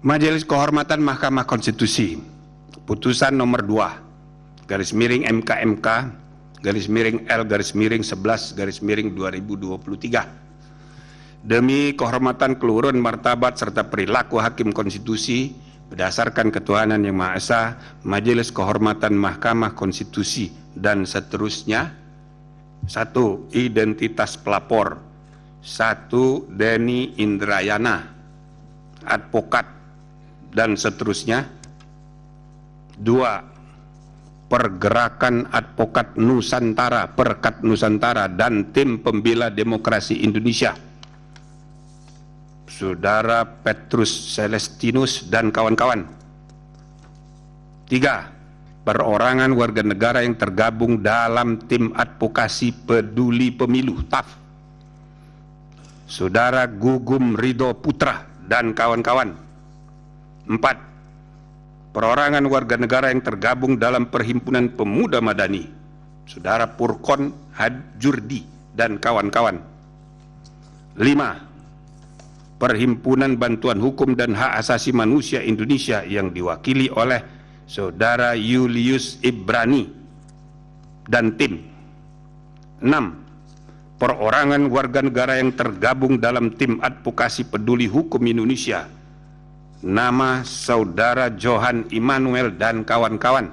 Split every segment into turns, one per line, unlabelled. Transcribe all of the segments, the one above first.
Majelis Kehormatan Mahkamah Konstitusi, putusan nomor 2, garis miring MKMK, garis miring L, garis miring 11, garis miring 2023. Demi kehormatan, keluhuran, martabat, serta perilaku Hakim Konstitusi, berdasarkan ketuhanan yang Maha Esa, Majelis Kehormatan Mahkamah Konstitusi dan seterusnya. 1. Identitas pelapor. 1. Denny Indrayana, advokat, dan seterusnya. 2. Pergerakan Advokat Nusantara, Perkat Nusantara, dan Tim Pembela Demokrasi Indonesia, Saudara Petrus Celestinus dan kawan-kawan. 3. Perorangan warga negara yang tergabung dalam Tim Advokasi Peduli Pemilu (TAF), Saudara Gugum Ridho Putra dan kawan-kawan. 4. Perorangan warga negara yang tergabung dalam Perhimpunan Pemuda Madani, Saudara Purkon Hadjurdi dan kawan-kawan. 5. Perhimpunan Bantuan Hukum dan Hak Asasi Manusia Indonesia yang diwakili oleh Saudara Julius Ibrani dan tim. 6. Perorangan warga negara yang tergabung dalam Tim Advokasi Peduli Hukum Indonesia, nama Saudara Johan Immanuel dan kawan-kawan.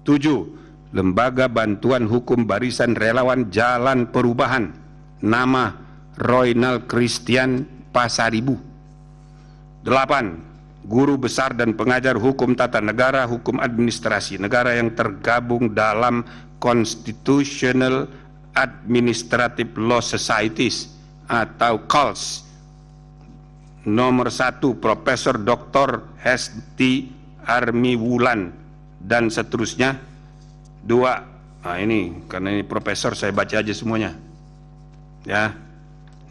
7. Lembaga Bantuan Hukum Barisan Relawan Jalan Perubahan, nama Roynal Christian Pasaribu. 8. Guru besar dan pengajar hukum tata negara, hukum administrasi negara yang tergabung dalam Constitutional Administrative Law Societies atau CALS, nomor 1 Profesor Dr. Hesti Armiwulan dan seterusnya. 2. Nah ini karena ini profesor saya baca aja semuanya ya,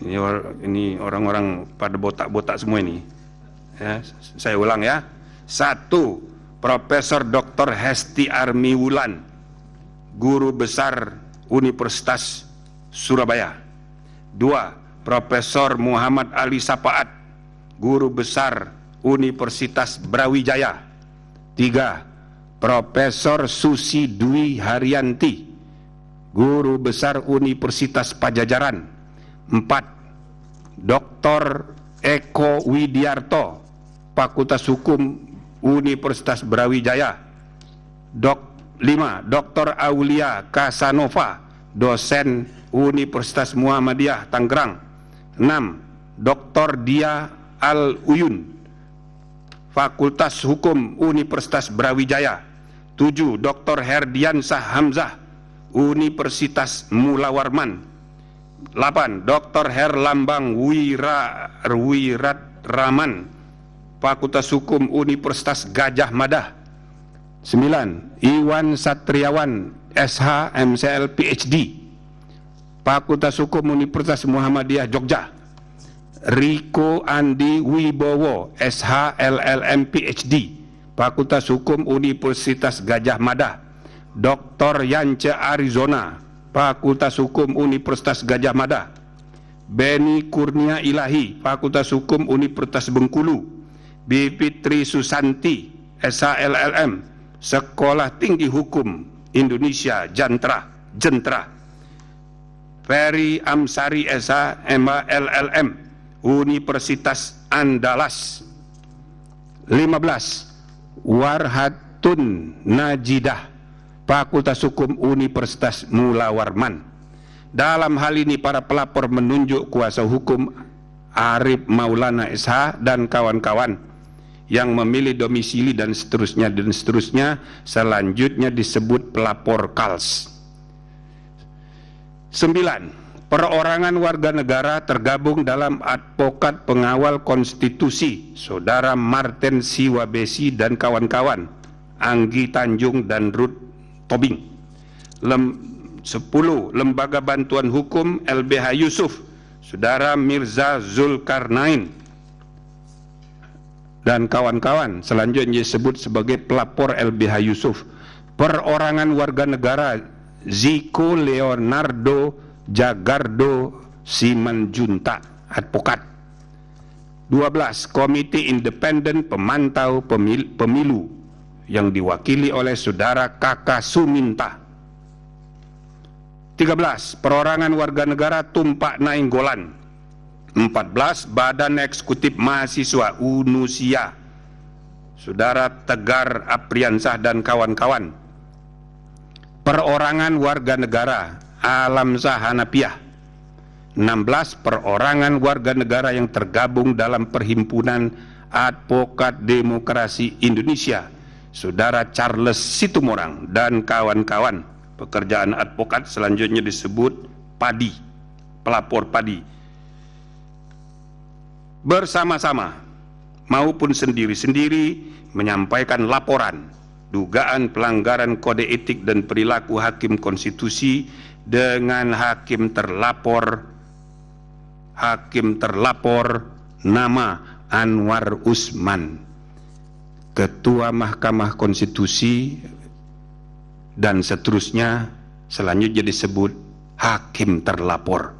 ini orang-orang pada botak-botak semua ini ya, saya ulang ya. 1. Profesor Dr. Hesti Armiwulan, Guru Besar Universitas Surabaya. 2. Profesor Muhammad Ali Sapaat, Guru Besar Universitas Brawijaya. 3. Profesor Susi Dwi Haryanti, Guru Besar Universitas Pajajaran. 4. Dr. Eko Widiarto, Fakultas Hukum Universitas Brawijaya. 5. Dr. Aulia Kasanova, dosen Universitas Muhammadiyah Tangerang. 6. Dr. Dia Al-Uyun, Fakultas Hukum Universitas Brawijaya. 7. Dr. Herdiansah Hamzah, Universitas Mula Warman. 8. Dr. Herlambang Wiratraman, Fakultas Hukum Universitas Gajah Mada. 9. Iwan Satriawan, SH MCL PhD, Fakultas Hukum Universitas Muhammadiyah Jogja. Riko Andi Wibowo, SH LLM PhD, Fakultas Hukum Universitas Gajah Mada. Dr. Yance Arizona, Fakultas Hukum Universitas Gajah Mada. Beni Kurnia Ilahi, Fakultas Hukum Universitas Bengkulu. Bivitri Susanti, SH LLM, Sekolah Tinggi Hukum Indonesia Jentra. Ferry Amsari, SH MA LLM, Universitas Andalas. 15. Warhatun Najidah, Fakultas Hukum Universitas Mula Warman. Dalam hal ini para pelapor menunjuk kuasa hukum Arif Maulana SH dan kawan-kawan yang memilih domisili dan seterusnya, selanjutnya disebut pelapor KALS. 9. Perorangan warga negara tergabung dalam Advokat Pengawal Konstitusi, Saudara Martin Siwabesi dan kawan-kawan, Anggi Tanjung dan Ruth Tobing. 10. Lembaga Bantuan Hukum LBH Yusuf, Saudara Mirza Zulkarnain dan kawan-kawan, selanjutnya disebut sebagai pelapor LBH Yusuf. Perorangan warga negara Ziko Leonardo Jagardo Simanjunta, advokat. 12. Komite Independen Pemantau Pemilu yang diwakili oleh Saudara Kaka Suminta. 13. Perorangan warga negara Tumpak Nainggolan. 14. Badan Eksekutif Mahasiswa Unusia, Saudara Tegar Apriansah dan kawan-kawan. Perorangan warga negara Alamsah Hanapiah. 16. Perorangan warga negara yang tergabung dalam Perhimpunan Advokat Demokrasi Indonesia, Saudara Charles Situmorang dan kawan-kawan. Pekerjaan advokat selanjutnya disebut PADI, pelapor PADI. Bersama-sama maupun sendiri-sendiri menyampaikan laporan dugaan pelanggaran kode etik dan perilaku hakim konstitusi dengan hakim terlapor nama Anwar Usman, Ketua Mahkamah Konstitusi, dan seterusnya, selanjutnya disebut hakim terlapor.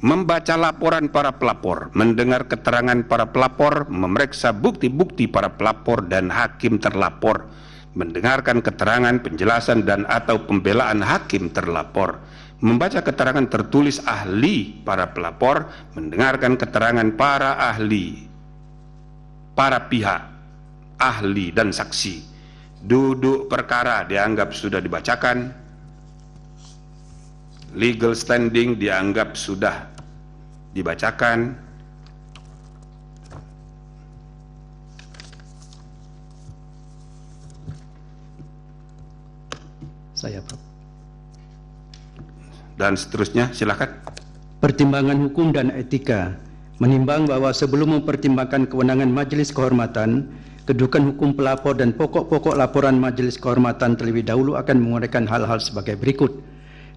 Membaca laporan para pelapor, mendengar keterangan para pelapor, memeriksa bukti-bukti para pelapor dan hakim terlapor, mendengarkan keterangan, penjelasan dan atau pembelaan hakim terlapor, membaca keterangan tertulis ahli para pelapor, mendengarkan keterangan para ahli, para pihak, ahli dan saksi. Duduk perkara dianggap sudah dibacakan, legal standing dianggap sudah dibacakan,
saya, Prof.
Dan seterusnya, silakan.
Pertimbangan hukum dan etika menimbang bahwa sebelum mempertimbangkan kewenangan Majelis Kehormatan, kedudukan hukum pelapor dan pokok-pokok laporan Majelis Kehormatan terlebih dahulu akan menguraikan hal-hal sebagai berikut.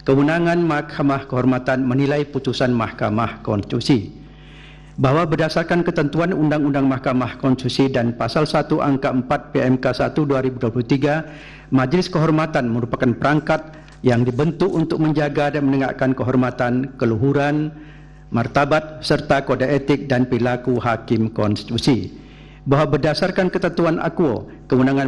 Kewenangan Mahkamah Kehormatan menilai putusan Mahkamah Konstitusi bahwa berdasarkan ketentuan Undang-Undang Mahkamah Konstitusi dan Pasal 1 Angka 4 PMK 1 2023, Majelis Kehormatan merupakan perangkat yang dibentuk untuk menjaga dan menegakkan kehormatan, keluhuran, martabat, serta kode etik dan perilaku hakim konstitusi. Bahwa berdasarkan ketentuan AKUO, kewenangan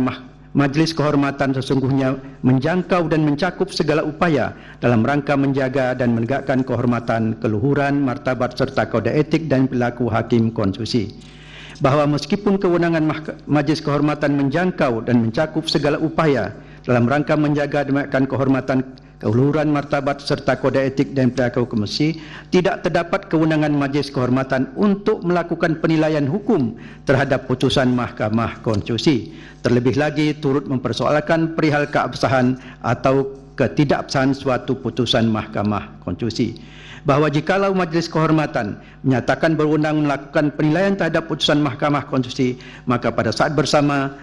Majelis Kehormatan sesungguhnya menjangkau dan mencakup segala upaya dalam rangka menjaga dan menegakkan kehormatan, keluhuran, martabat, serta kode etik dan perilaku hakim konstitusi. Bahwa meskipun kewenangan Majelis Kehormatan menjangkau dan mencakup segala upaya dalam rangka menjaga dan menegakkan kehormatan, keluhuran, martabat, serta kode etik dan perilaku konstitusi, tidak terdapat kewenangan Majelis Kehormatan untuk melakukan penilaian hukum terhadap putusan Mahkamah Konstitusi. Terlebih lagi turut mempersoalkan perihal keabsahan atau ketidakabsahan suatu putusan Mahkamah Konstitusi. Bahwa jikalau Majelis Kehormatan menyatakan berwenang melakukan penilaian terhadap putusan Mahkamah Konstitusi, maka pada saat bersama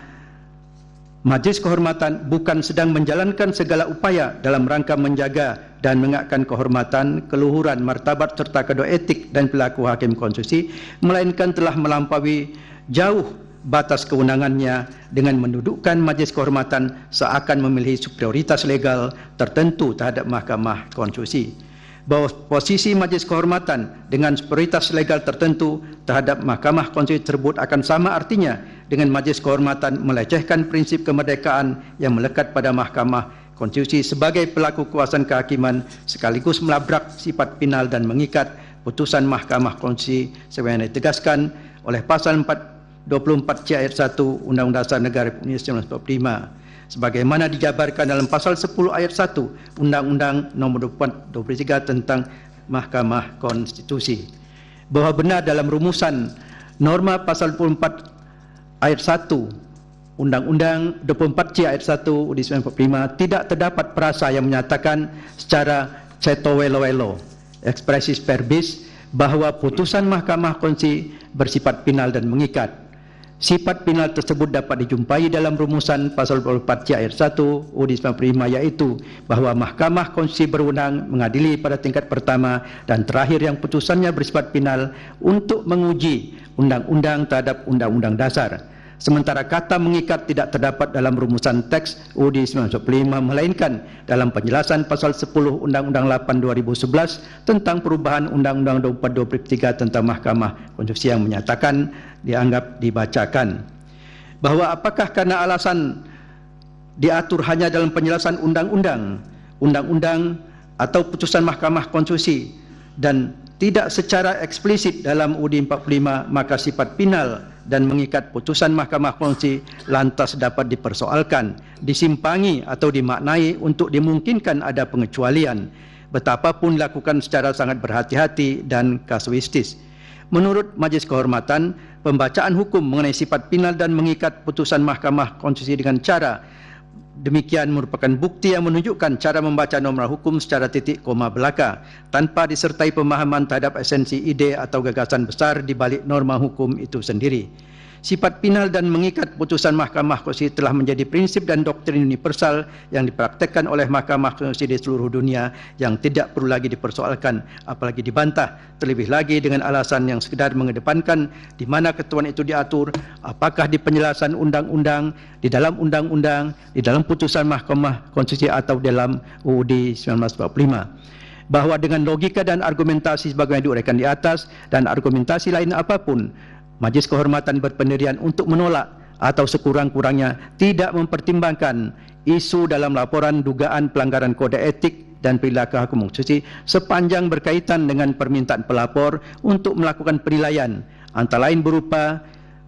Majelis Kehormatan bukan sedang menjalankan segala upaya dalam rangka menjaga dan menegakkan kehormatan, keluhuran, martabat serta kode etik dan perilaku hakim konstitusi, melainkan telah melampaui jauh batas kewenangannya dengan mendudukkan Majelis Kehormatan seakan memiliki superioritas legal tertentu terhadap Mahkamah Konstitusi. Bahwa posisi Majelis Kehormatan dengan superioritas legal tertentu terhadap Mahkamah Konstitusi tersebut akan sama artinya dengan Majelis Kehormatan melecehkan prinsip kemerdekaan yang melekat pada Mahkamah Konstitusi sebagai pelaku kekuasaan kehakiman, sekaligus melabrak sifat final dan mengikat putusan Mahkamah Konstitusi sebagaimana ditegaskan oleh Pasal 24C ayat 1 Undang-Undang Dasar Negara Republik Indonesia 1945. Sebagaimana dijabarkan dalam Pasal 10 ayat 1 Undang-Undang Nomor 23 tentang Mahkamah Konstitusi. Bahwa benar dalam rumusan norma Pasal 24 ayat 1 Undang-Undang 24C ayat 1 UUD 1945 tidak terdapat frasa yang menyatakan secara ceto welo-welo expressis verbis bahwa putusan Mahkamah Konstitusi bersifat final dan mengikat. Sifat final tersebut dapat dijumpai dalam rumusan Pasal 24C ayat 1 UUD 1945, yaitu bahwa Mahkamah Konstitusi berwenang mengadili pada tingkat pertama dan terakhir yang putusannya bersifat final untuk menguji undang-undang terhadap undang-undang dasar. Sementara kata mengikat tidak terdapat dalam rumusan teks UUD 1945, melainkan dalam penjelasan pasal 10 Undang-Undang 8 2011 tentang perubahan Undang-Undang 24 2003 tentang Mahkamah Konstitusi yang menyatakan dianggap dibacakan. Bahwa apakah karena alasan diatur hanya dalam penjelasan undang-undang atau putusan Mahkamah Konstitusi dan tidak secara eksplisit dalam UUD 45, maka sifat final dan mengikat putusan Mahkamah Konstitusi lantas dapat dipersoalkan, disimpangi atau dimaknai untuk dimungkinkan ada pengecualian, betapapun dilakukan secara sangat berhati-hati dan kasuistis. Menurut Majelis Kehormatan, pembacaan hukum mengenai sifat final dan mengikat putusan Mahkamah Konstitusi dengan cara demikian merupakan bukti yang menunjukkan cara membaca norma hukum secara titik koma belaka tanpa disertai pemahaman terhadap esensi ide atau gagasan besar di balik norma hukum itu sendiri. Sifat final dan mengikat putusan Mahkamah Konstitusi telah menjadi prinsip dan doktrin universal yang dipraktekkan oleh Mahkamah Konstitusi di seluruh dunia yang tidak perlu lagi dipersoalkan apalagi dibantah, terlebih lagi dengan alasan yang sekedar mengedepankan di mana ketentuan itu diatur, apakah di penjelasan undang-undang, di dalam undang-undang, di dalam putusan Mahkamah Konstitusi atau dalam UUD 1945. Bahwa dengan logika dan argumentasi sebagaimana diuraikan di atas dan argumentasi lain apapun, Majelis Kehormatan berpendirian untuk menolak atau sekurang-kurangnya tidak mempertimbangkan isu dalam laporan dugaan pelanggaran kode etik dan perilaku hakim konstitusi sepanjang berkaitan dengan permintaan pelapor untuk melakukan penilaian, antara lain berupa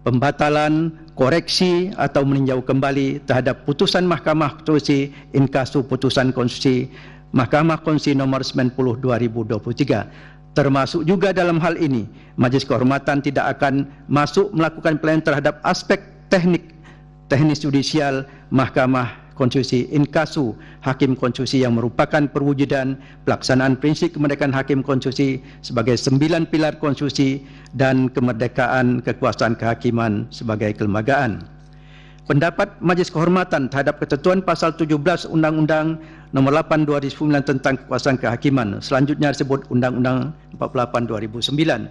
pembatalan, koreksi atau meninjau kembali terhadap putusan Mahkamah Konstitusi inkasu putusan konstitusi Mahkamah Konstitusi nomor 90 2023. Termasuk juga dalam hal ini, Majelis Kehormatan tidak akan masuk melakukan penilaian terhadap aspek teknis judisial Mahkamah Konstitusi inkasu Hakim Konstitusi yang merupakan perwujudan pelaksanaan prinsip kemerdekaan Hakim Konstitusi sebagai 9 pilar konstitusi dan kemerdekaan kekuasaan kehakiman sebagai kelembagaan. Pendapat Majelis Kehormatan terhadap ketentuan pasal 17 Undang-Undang Nomor 8 2009 tentang kekuasaan kehakiman, selanjutnya disebut Undang-Undang 48 2009,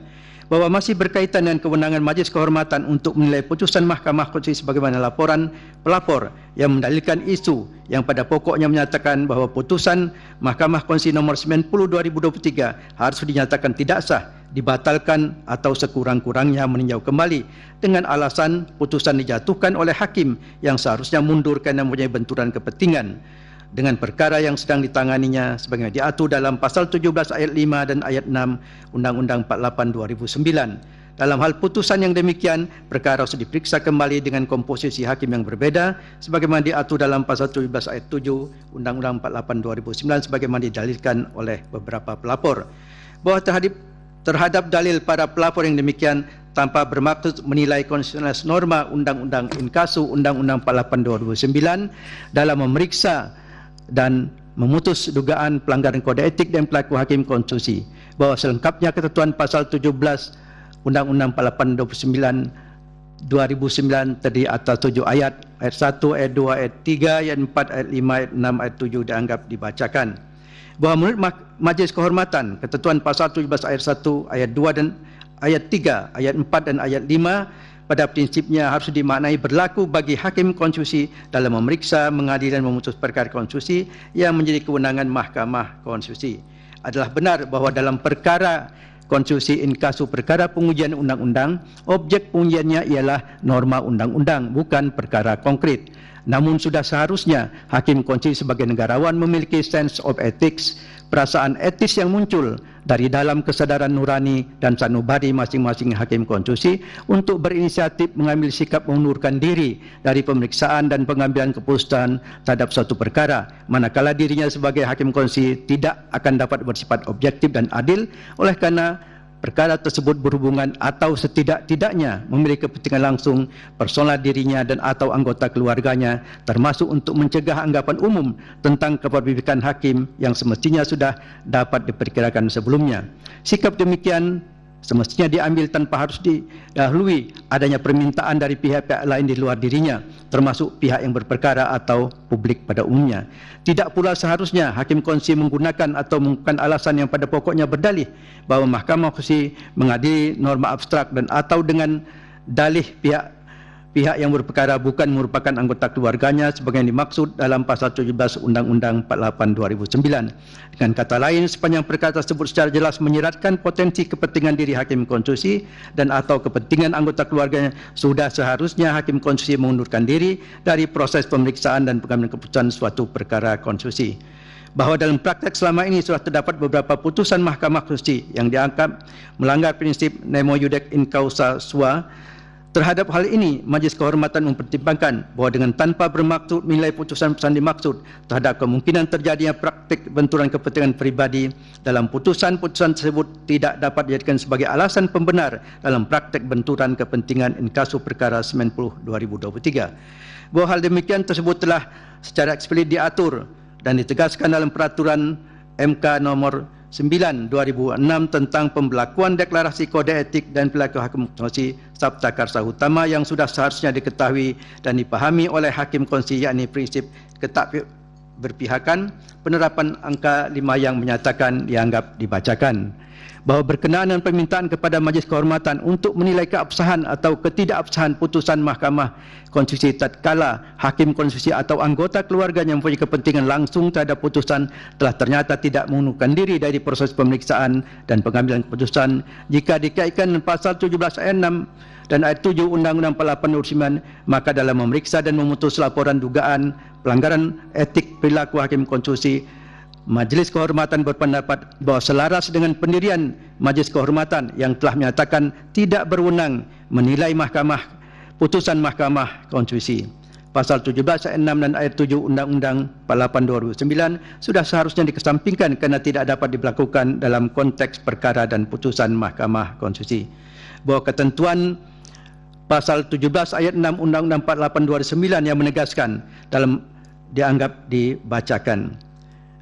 bahwa masih berkaitan dengan kewenangan Majelis Kehormatan untuk menilai putusan Mahkamah Konstitusi sebagaimana laporan pelapor yang mendalilkan isu yang pada pokoknya menyatakan bahwa putusan Mahkamah Konstitusi nomor 90 2023 harus dinyatakan tidak sah, dibatalkan atau sekurang-kurangnya meninjau kembali dengan alasan putusan dijatuhkan oleh hakim yang seharusnya mundur karena mempunyai benturan kepentingan dengan perkara yang sedang ditanganinya sebagaimana diatur dalam pasal 17 ayat 5 dan ayat 6 Undang-Undang 48 2009. Dalam hal putusan yang demikian, perkara harus diperiksa kembali dengan komposisi hakim yang berbeda sebagaimana diatur dalam pasal 17 ayat 7 Undang-Undang 48 2009 sebagaimana didalilkan oleh beberapa pelapor. Bahwa terhadap dalil para pelapor yang demikian tanpa bermaksud menilai konstitusionalitas norma Undang-Undang inkasu Undang-Undang 48 2009 dalam memeriksa dan memutus dugaan pelanggaran kode etik dan perilaku hakim konstitusi, bahwa selengkapnya ketentuan pasal 17 Undang-Undang 48 2009 terdiri atas 7 ayat 1, ayat 2, ayat 3, ayat 4, ayat 5, ayat 6, ayat 7 dianggap dibacakan. Bahwa menurut Majelis Kehormatan, ketentuan pasal 17 ayat 1, ayat 2 dan ayat 3, ayat 4 dan ayat 5 pada prinsipnya harus dimaknai berlaku bagi hakim konstitusi dalam memeriksa, mengadili dan memutus perkara konstitusi yang menjadi kewenangan Mahkamah Konstitusi. Adalah benar bahwa dalam perkara konstitusi inkasu perkara pengujian undang-undang, objek pengujiannya ialah norma undang-undang, bukan perkara konkret. Namun sudah seharusnya hakim konstitusi sebagai negarawan memiliki sense of ethics, perasaan etis yang muncul dari dalam kesadaran nurani dan sanubari masing-masing hakim konstitusi untuk berinisiatif mengambil sikap mengundurkan diri dari pemeriksaan dan pengambilan keputusan terhadap suatu perkara, manakala dirinya sebagai hakim konstitusi tidak akan dapat bersifat objektif dan adil oleh karena perkara tersebut berhubungan atau setidak-tidaknya memiliki kepentingan langsung personal dirinya dan atau anggota keluarganya, termasuk untuk mencegah anggapan umum tentang keperbibikan hakim yang semestinya sudah dapat diperkirakan sebelumnya. Sikap demikian semestinya diambil tanpa harus didahului adanya permintaan dari pihak-pihak lain di luar dirinya, termasuk pihak yang berperkara atau publik pada umumnya. Tidak pula seharusnya hakim konstitusi menggunakan atau menggunakan alasan yang pada pokoknya berdalih bahwa Mahkamah Konstitusi mengadili norma abstrak dan atau dengan dalih pihak pihak yang berperkara bukan merupakan anggota keluarganya sebagaimana dimaksud dalam pasal 17 Undang-Undang 48 2009. Dengan kata lain, sepanjang perkara tersebut secara jelas menyiratkan potensi kepentingan diri hakim konstitusi dan atau kepentingan anggota keluarganya, sudah seharusnya hakim konstitusi mengundurkan diri dari proses pemeriksaan dan pengambilan keputusan suatu perkara konstitusi. Bahawa dalam praktek selama ini sudah terdapat beberapa putusan Mahkamah Konstitusi yang dianggap melanggar prinsip nemo iudex in causa sua. Terhadap hal ini, Majlis Kehormatan mempertimbangkan bahawa dengan tanpa bermaksud menilai putusan-putusan dimaksud terhadap kemungkinan terjadinya praktik benturan kepentingan peribadi dalam putusan-putusan tersebut tidak dapat dijadikan sebagai alasan pembenar dalam praktik benturan kepentingan in casu perkara 90/2023. Bahawa hal demikian tersebut telah secara eksplisit diatur dan ditegaskan dalam peraturan MK nomor 9/2006 tentang pembelakuan deklarasi kode etik dan perilaku hakim konstitusi Sabta Karsa Utama yang sudah seharusnya diketahui dan dipahami oleh hakim konstitusi, yakni prinsip ketak berpihakan, penerapan angka 5 yang menyatakan dianggap dibacakan. Bahawa berkenaan dengan permintaan kepada Majlis Kehormatan untuk menilai keabsahan atau ketidakabsahan putusan Mahkamah Konstitusi tatkala hakim konstitusi atau anggota keluarganya mempunyai kepentingan langsung terhadap putusan telah ternyata tidak mengundurkan diri dari proses pemeriksaan dan pengambilan keputusan jika dikaitkan dengan pasal 17 ayat 6 dan ayat 7 Undang-Undang 48 2009, maka dalam memeriksa dan memutus laporan dugaan pelanggaran etik perilaku hakim konstitusi, Majlis Kehormatan berpendapat bahawa selaras dengan pendirian Majlis Kehormatan yang telah menyatakan tidak berwenang menilai putusan Mahkamah Konstitusi. Pasal 17 ayat 6 dan ayat 7 Undang-Undang 48 2009 sudah seharusnya dikesampingkan kerana tidak dapat diberlakukan dalam konteks perkara dan putusan Mahkamah Konstitusi. Bahawa ketentuan Pasal 17 ayat 6 Undang-Undang 48 2009 yang menegaskan dalam dianggap dibacakan.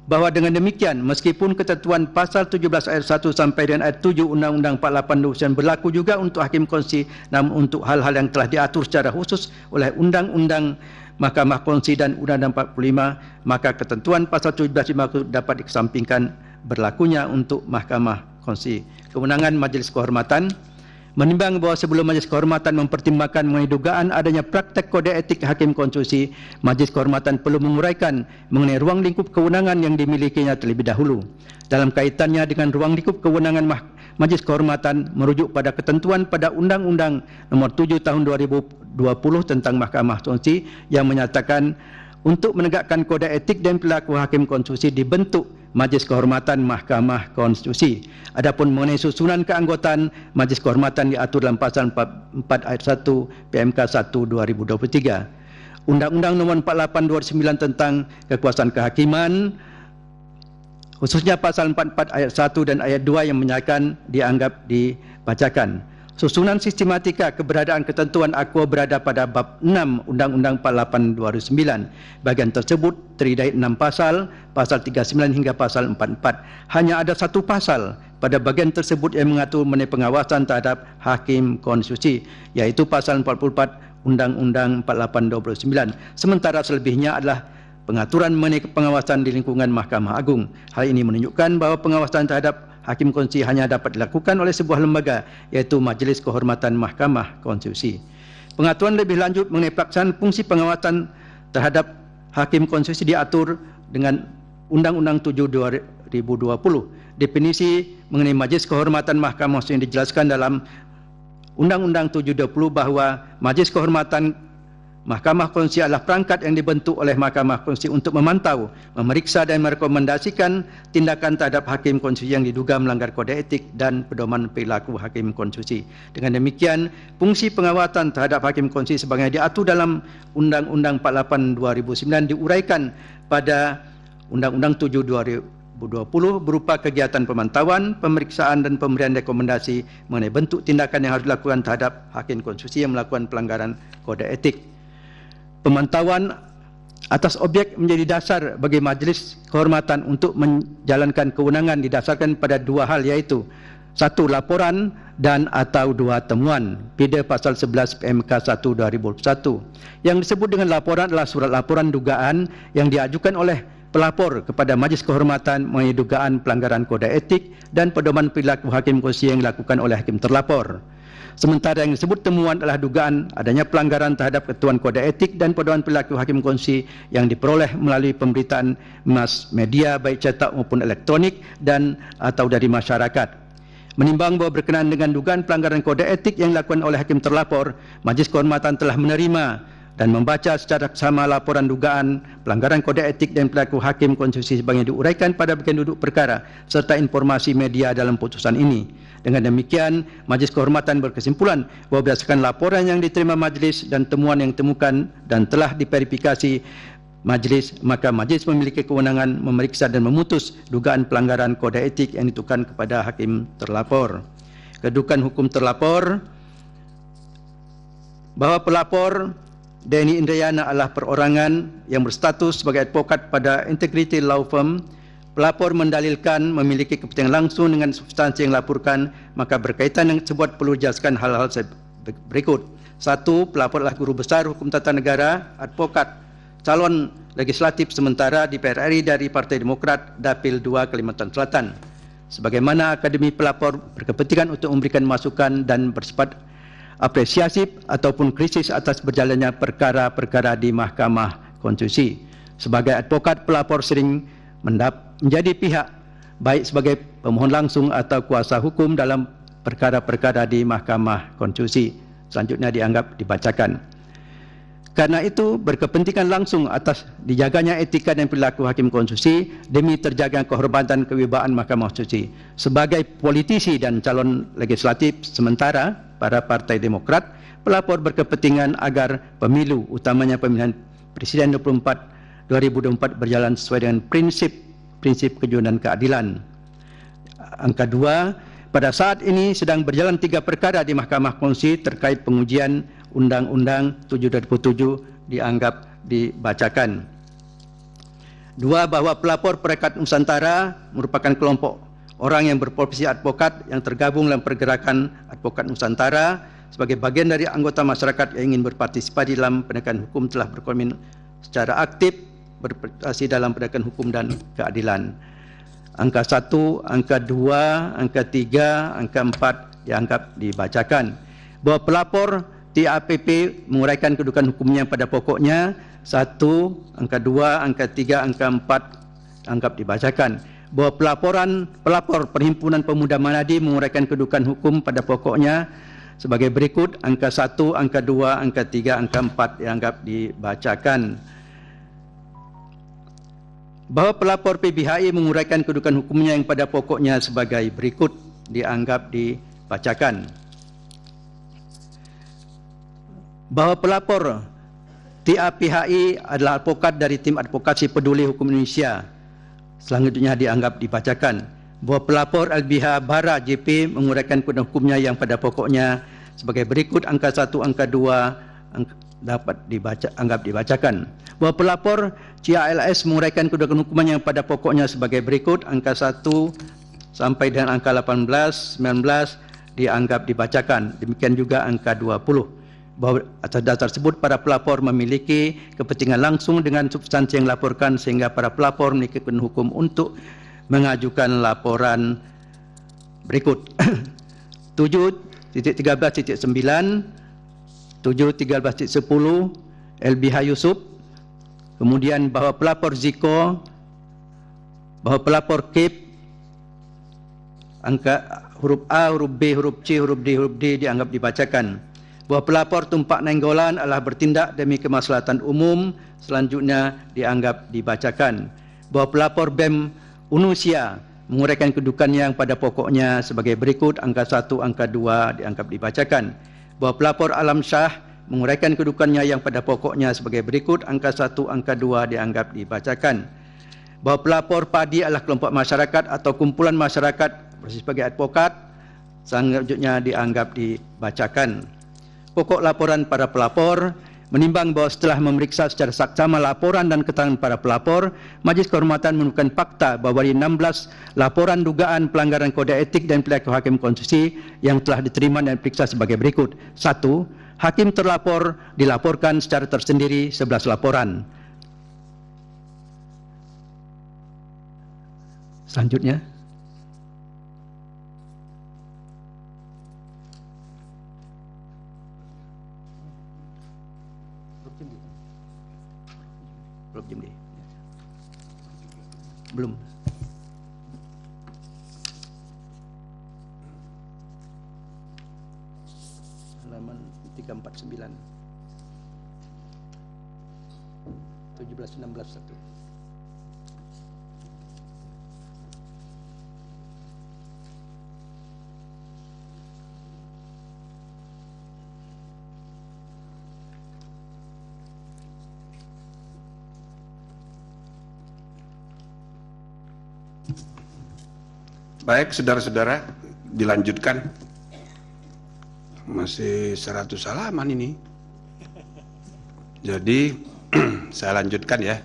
Bahawa dengan demikian, meskipun ketentuan pasal 17 ayat 1 sampai dengan ayat 7 Undang-Undang 48 2009 berlaku juga untuk hakim konstitusi, namun untuk hal-hal yang telah diatur secara khusus oleh Undang-Undang Mahkamah Konstitusi dan Undang-Undang 45, maka ketentuan pasal 17 dapat dikesampingkan berlakunya untuk Mahkamah Konstitusi. Kewenangan Majlis Kehormatan menimbang bahawa sebelum Majlis Kehormatan mempertimbangkan mengenai dugaan adanya praktek kode etik hakim konstitusi, Majlis Kehormatan perlu menguraikan mengenai ruang lingkup kewenangan yang dimilikinya terlebih dahulu. Dalam kaitannya dengan ruang lingkup kewenangan Majlis Kehormatan merujuk pada ketentuan pada Undang-Undang Nomor 7 Tahun 2020 tentang Mahkamah Konstitusi yang menyatakan untuk menegakkan kode etik dan perilaku hakim konstitusi dibentuk Majlis Kehormatan Mahkamah Konstitusi. Adapun mengenai susunan keanggotaan Majlis Kehormatan diatur dalam pasal 4 ayat 1 PMK 1 2023. Undang-Undang Nomor 48 2009 tentang kekuasaan kehakiman, khususnya pasal 44 ayat 1 dan ayat 2 yang menyatakan dianggap dibacakan. Susunan sistematika keberadaan ketentuan aqua berada pada bab 6 Undang-Undang 48 2009. Bahagian tersebut terdiri dari 6 pasal, pasal 39 hingga pasal 44. Hanya ada satu pasal pada bahagian tersebut yang mengatur mengenai pengawasan terhadap hakim konstitusi, iaitu pasal 44 Undang-Undang 48 2009. Sementara selebihnya adalah pengaturan mengenai pengawasan di lingkungan Mahkamah Agung. Hal ini menunjukkan bahawa pengawasan terhadap hakim konstitusi hanya dapat dilakukan oleh sebuah lembaga, iaitu Majlis Kehormatan Mahkamah Konstitusi. Pengaturan lebih lanjut mengenai pelaksanaan fungsi pengawasan terhadap hakim konstitusi diatur dengan Undang-Undang 7 2020. Definisi mengenai Majlis Kehormatan Mahkamah Konstitusi dijelaskan dalam Undang-Undang 720 bahawa Majlis Kehormatan Mahkamah Konstitusi adalah perangkat yang dibentuk oleh Mahkamah Konstitusi untuk memantau, memeriksa dan merekomendasikan tindakan terhadap hakim konstitusi yang diduga melanggar kode etik dan pedoman perilaku hakim konstitusi. Dengan demikian, fungsi pengawasan terhadap hakim konstitusi sebagaimana diatur dalam Undang-Undang 48 2009 diuraikan pada Undang-Undang 7 2020 berupa kegiatan pemantauan, pemeriksaan dan pemberian rekomendasi mengenai bentuk tindakan yang harus dilakukan terhadap hakim konstitusi yang melakukan pelanggaran kode etik. Pemantauan atas objek menjadi dasar bagi Majlis Kehormatan untuk menjalankan kewenangan didasarkan pada dua hal, iaitu 1. Laporan dan atau 2. Temuan. Pidana pasal 11 PMK 1 2021. Yang disebut dengan laporan adalah surat laporan dugaan yang diajukan oleh pelapor kepada Majlis Kehormatan mengenai dugaan pelanggaran kode etik dan pedoman perilaku hakim konstitusi yang dilakukan oleh hakim terlapor. Sementara yang disebut temuan adalah dugaan adanya pelanggaran terhadap ketentuan kode etik dan pedoman perilaku hakim konstitusi yang diperoleh melalui pemberitaan mass media baik cetak maupun elektronik dan atau dari masyarakat. Menimbang bahwa berkenaan dengan dugaan pelanggaran kode etik yang dilakukan oleh hakim terlapor, Majelis Kehormatan telah menerima dan membaca secara sama laporan dugaan pelanggaran kode etik dan perilaku hakim konstitusi sebagaimana diuraikan pada bagian duduk perkara serta informasi media dalam putusan ini. Dengan demikian, Majelis Kehormatan berkesimpulan bahwa berdasarkan laporan yang diterima Majelis dan temuan yang ditemukan dan telah diverifikasi Majelis, maka Majelis memiliki kewenangan memeriksa dan memutus dugaan pelanggaran kode etik yang ditujukan kepada hakim terlapor. Kedudukan hukum terlapor, bahwa pelapor Denny Indrayana adalah perorangan yang berstatus sebagai advokat pada Integrity Law Firm. Pelapor mendalilkan memiliki kepentingan langsung dengan substansi yang dilaporkan, maka berkaitan dengan tersebut perlu dijelaskan hal-hal berikut. 1. Pelapor adalah guru besar hukum tata negara, advokat, calon legislatif sementara di DPR RI dari Partai Demokrat, Dapil 2 Kalimantan Selatan. Sebagaimana Akademi Pelapor berkepentingan untuk memberikan masukan dan bersifat apresiasi ataupun kritis atas berjalannya perkara-perkara di Mahkamah Konstitusi. Sebagai advokat, pelapor sering menjadi pihak baik sebagai pemohon langsung atau kuasa hukum dalam perkara-perkara di Mahkamah Konstitusi. Selanjutnya dianggap dibacakan. Karena itu berkepentingan langsung atas dijaganya etika dan perilaku hakim konstitusi demi terjaga kehormatan kewibawaan Mahkamah Konstitusi. Sebagai politisi dan calon legislatif sementara pada Partai Demokrat, pelapor berkepentingan agar pemilu, utamanya pemilihan Presiden 2024 berjalan sesuai dengan prinsip kejujuran dan keadilan. Angka 2, pada saat ini sedang berjalan 3 perkara di Mahkamah Konstitusi terkait pengujian Undang-Undang 7/2007 dianggap dibacakan. 2. Bahwa pelapor Perekat Nusantara merupakan kelompok orang yang berprofesi advokat yang tergabung dalam pergerakan Advokat Nusantara sebagai bagian dari anggota masyarakat yang ingin berpartisipasi dalam penegakan hukum telah berkomitmen secara aktif berpartisipasi dalam penegakan hukum dan keadilan. Angka 1, angka 2, angka 3, angka 4 dianggap dibacakan. Bahwa pelapor TAPP menguraikan kedudukan hukumnya pada pokoknya. 1, angka 2, angka 3, angka 4 anggap dibacakan. Bahwa pelapor Perhimpunan Pemuda Manadi menguraikan kedudukan hukum pada pokoknya sebagai berikut. Angka 1, angka 2, angka 3, angka 4 dianggap dibacakan. Bahwa pelapor PBHI menguraikan kedudukan hukumnya yang pada pokoknya sebagai berikut dianggap dibacakan. Bahwa pelapor TAPHI adalah advokat dari tim advokasi peduli hukum Indonesia. Selanjutnya dianggap dibacakan. Bahwa pelapor LBH Bara JP menguraikan kedudukan hukumnya yang pada pokoknya sebagai berikut. Angka 1, angka 2 dapat anggap dibacakan. Bahwa pelapor CALS menguraikan kedudukan hukumnya yang pada pokoknya sebagai berikut. Angka 1 sampai dengan angka 18, 19 dianggap dibacakan. Demikian juga angka 20. Bahwa atas dasar tersebut para pelapor memiliki kepentingan langsung dengan substansi yang dilaporkan sehingga para pelapor memiliki kewenangan hukum untuk mengajukan laporan berikut. 7.13.9, 7.13.10 LBH Yusuf, kemudian bahwa pelapor Ziko, bahwa pelapor KIP angka huruf A, huruf B, huruf C, huruf D, huruf D dianggap dibacakan. Bahwa pelapor Tumpak Nainggolan adalah bertindak demi kemaslahatan umum, selanjutnya dianggap dibacakan. Bahwa pelapor BEM Unusia menguraikan kedudukannya yang pada pokoknya sebagai berikut. Angka 1, angka 2 dianggap dibacakan. Bahwa pelapor Alam Syah menguraikan kedudukannya yang pada pokoknya sebagai berikut. Angka 1, angka 2 dianggap dibacakan. Bahwa pelapor Padi adalah kelompok masyarakat atau kumpulan masyarakat sebagai advokat, selanjutnya dianggap dibacakan. Pokok laporan para pelapor, menimbang bahwa setelah memeriksa secara saksama laporan dan keterangan para pelapor, Majelis Kehormatan menemukan fakta bahwa dari 16 laporan dugaan pelanggaran kode etik dan perilaku hakim konstitusi yang telah diterima dan diperiksa sebagai berikut. 1. Hakim terlapor dilaporkan secara tersendiri 11 laporan. Selanjutnya. Belum jam deh. Belum. Halaman 349. 1716 satu.
Baik, saudara-saudara, dilanjutkan. Masih 100 halaman ini. Jadi, saya lanjutkan ya.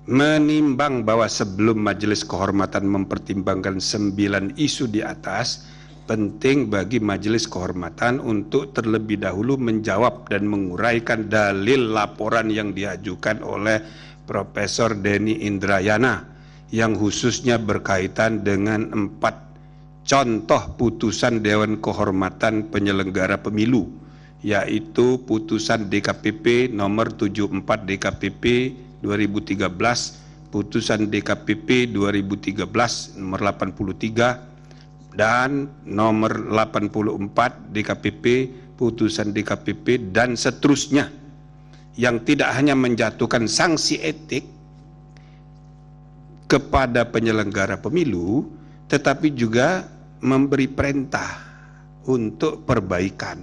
Menimbang bahwa sebelum Majelis Kehormatan mempertimbangkan 9 isu di atas, penting bagi Majelis Kehormatan untuk terlebih dahulu menjawab dan menguraikan dalil laporan yang diajukan oleh Profesor Denny Indrayana yang khususnya berkaitan dengan 4 contoh putusan Dewan Kehormatan Penyelenggara Pemilu, yaitu putusan DKPP nomor 74 DKPP 2013, putusan DKPP 2013 nomor 83, dan nomor 84 DKPP, putusan DKPP, dan seterusnya, yang tidak hanya menjatuhkan sanksi etik kepada penyelenggara pemilu, tetapi juga memberi perintah untuk perbaikan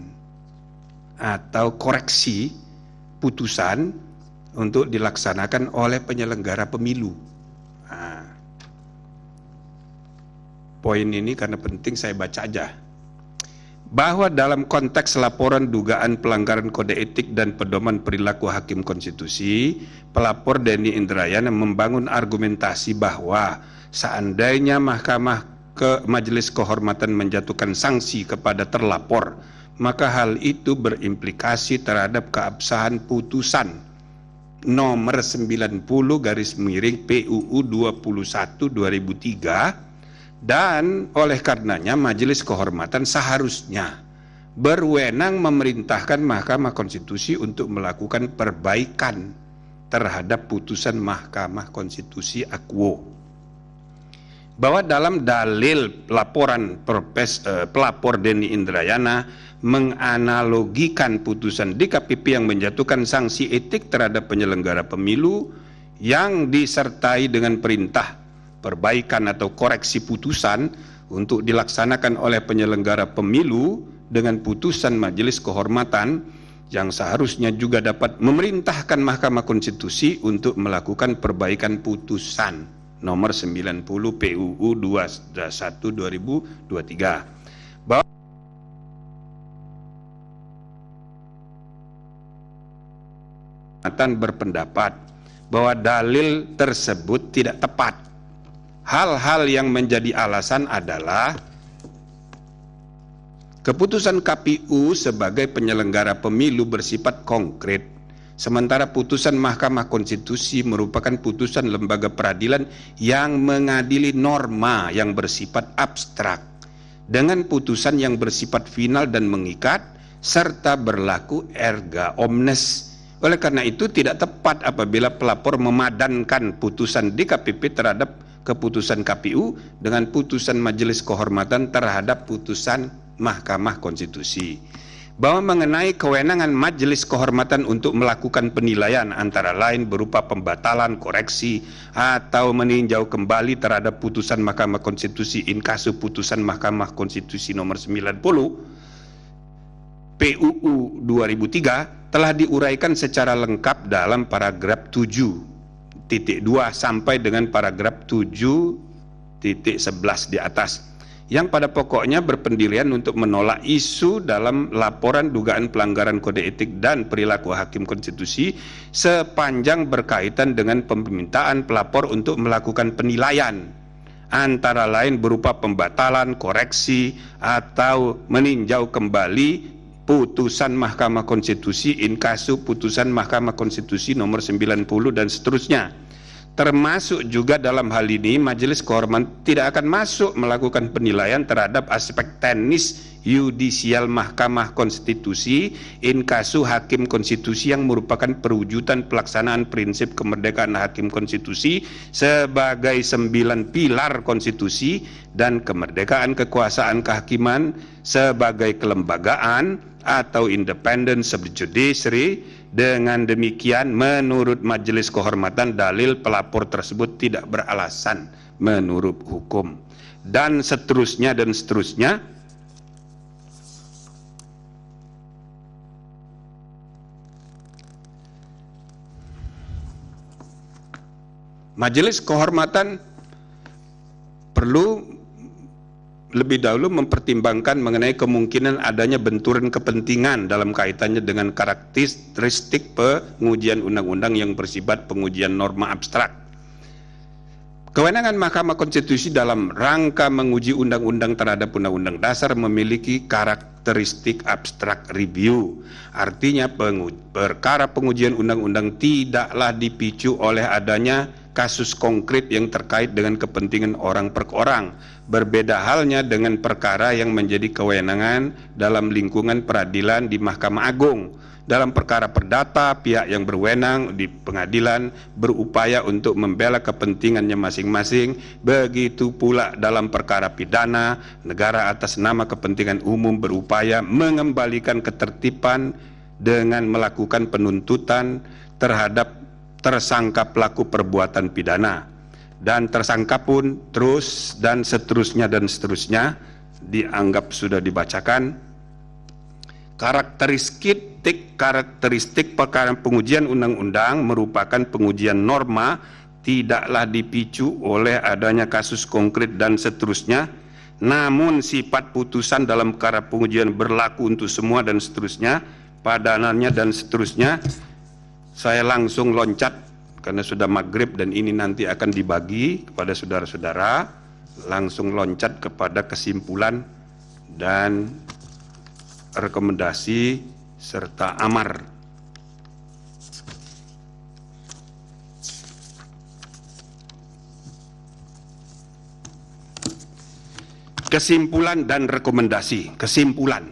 atau koreksi putusan untuk dilaksanakan oleh penyelenggara pemilu. Nah, poin ini karena penting saya baca aja. Bahwa dalam konteks laporan dugaan pelanggaran kode etik dan pedoman perilaku hakim konstitusi, pelapor Denny Indrayana membangun argumentasi bahwa seandainya Majelis Kehormatan menjatuhkan sanksi kepada terlapor, maka hal itu berimplikasi terhadap keabsahan putusan nomor 90 garis miring PUU 21/2003, dan oleh karenanya Majelis Kehormatan seharusnya berwenang memerintahkan Mahkamah Konstitusi untuk melakukan perbaikan terhadap putusan Mahkamah Konstitusi Akwo. Bahwa dalam dalil laporan pelapor Denny Indrayana menganalogikan putusan DKPP yang menjatuhkan sanksi etik terhadap penyelenggara pemilu yang disertai dengan perintah perbaikan atau koreksi putusan untuk dilaksanakan oleh penyelenggara pemilu dengan putusan Majelis Kehormatan yang seharusnya juga dapat memerintahkan Mahkamah Konstitusi untuk melakukan perbaikan putusan nomor 90 PUU 21/2023. Bahwa berpendapat bahwa dalil tersebut tidak tepat. Hal-hal yang menjadi alasan adalah keputusan KPU sebagai penyelenggara pemilu bersifat konkret, sementara putusan Mahkamah Konstitusi merupakan putusan lembaga peradilan yang mengadili norma yang bersifat abstrak dengan putusan yang bersifat final dan mengikat serta berlaku erga omnes. Oleh karena itu tidak tepat apabila pelapor memadankan putusan DKPP terhadap keputusan KPU dengan putusan Majelis Kehormatan terhadap putusan Mahkamah Konstitusi. Bahwa mengenai kewenangan Majelis Kehormatan untuk melakukan penilaian antara lain berupa pembatalan, koreksi, atau meninjau kembali terhadap putusan Mahkamah Konstitusi in casu putusan Mahkamah Konstitusi nomor 90 PUU 2003 telah diuraikan secara lengkap dalam paragraf 7.2 sampai dengan paragraf 7.11 di atas, yang pada pokoknya berpendirian untuk menolak isu dalam laporan dugaan pelanggaran kode etik dan perilaku hakim konstitusi sepanjang berkaitan dengan permintaan pelapor untuk melakukan penilaian antara lain berupa pembatalan, koreksi, atau meninjau kembali putusan Mahkamah Konstitusi in casu putusan Mahkamah Konstitusi nomor 90 dan seterusnya. Termasuk juga dalam hal ini Majelis Kehormatan tidak akan masuk melakukan penilaian terhadap aspek teknis yudisial Mahkamah Konstitusi in kasu Hakim Konstitusi yang merupakan perwujudan pelaksanaan prinsip kemerdekaan Hakim Konstitusi sebagai 9 pilar konstitusi dan kemerdekaan kekuasaan kehakiman sebagai kelembagaan atau independen subjudiciary. Dengan demikian, menurut Majelis Kehormatan, dalil pelapor tersebut tidak beralasan menurut hukum. Dan seterusnya dan seterusnya. Majelis Kehormatan perlu lebih dahulu mempertimbangkan mengenai kemungkinan adanya benturan kepentingan dalam kaitannya dengan karakteristik pengujian undang-undang yang bersifat pengujian norma abstrak. Kewenangan Mahkamah Konstitusi dalam rangka menguji undang-undang terhadap undang-undang dasar memiliki karakteristik abstrak review. Artinya perkara pengujian undang-undang tidaklah dipicu oleh adanya kasus konkret yang terkait dengan kepentingan orang per orang. Berbeda halnya dengan perkara yang menjadi kewenangan dalam lingkungan peradilan di Mahkamah Agung. Dalam perkara perdata, pihak yang berwenang di pengadilan berupaya untuk membela kepentingannya masing-masing. Begitu pula dalam perkara pidana, negara atas nama kepentingan umum berupaya mengembalikan ketertiban dengan melakukan penuntutan terhadap tersangka pelaku perbuatan pidana. Dan tersangka pun terus dan seterusnya dianggap sudah dibacakan. Karakteristik perkara pengujian undang-undang merupakan pengujian norma, tidaklah dipicu oleh adanya kasus konkret dan seterusnya, namun sifat putusan dalam perkara pengujian berlaku untuk semua dan seterusnya, padanannya dan seterusnya. Saya langsung loncat karena sudah maghrib dan ini nanti akan dibagi kepada saudara-saudara, langsung loncat kepada kesimpulan dan rekomendasi serta amar. Kesimpulan dan rekomendasi. Kesimpulan,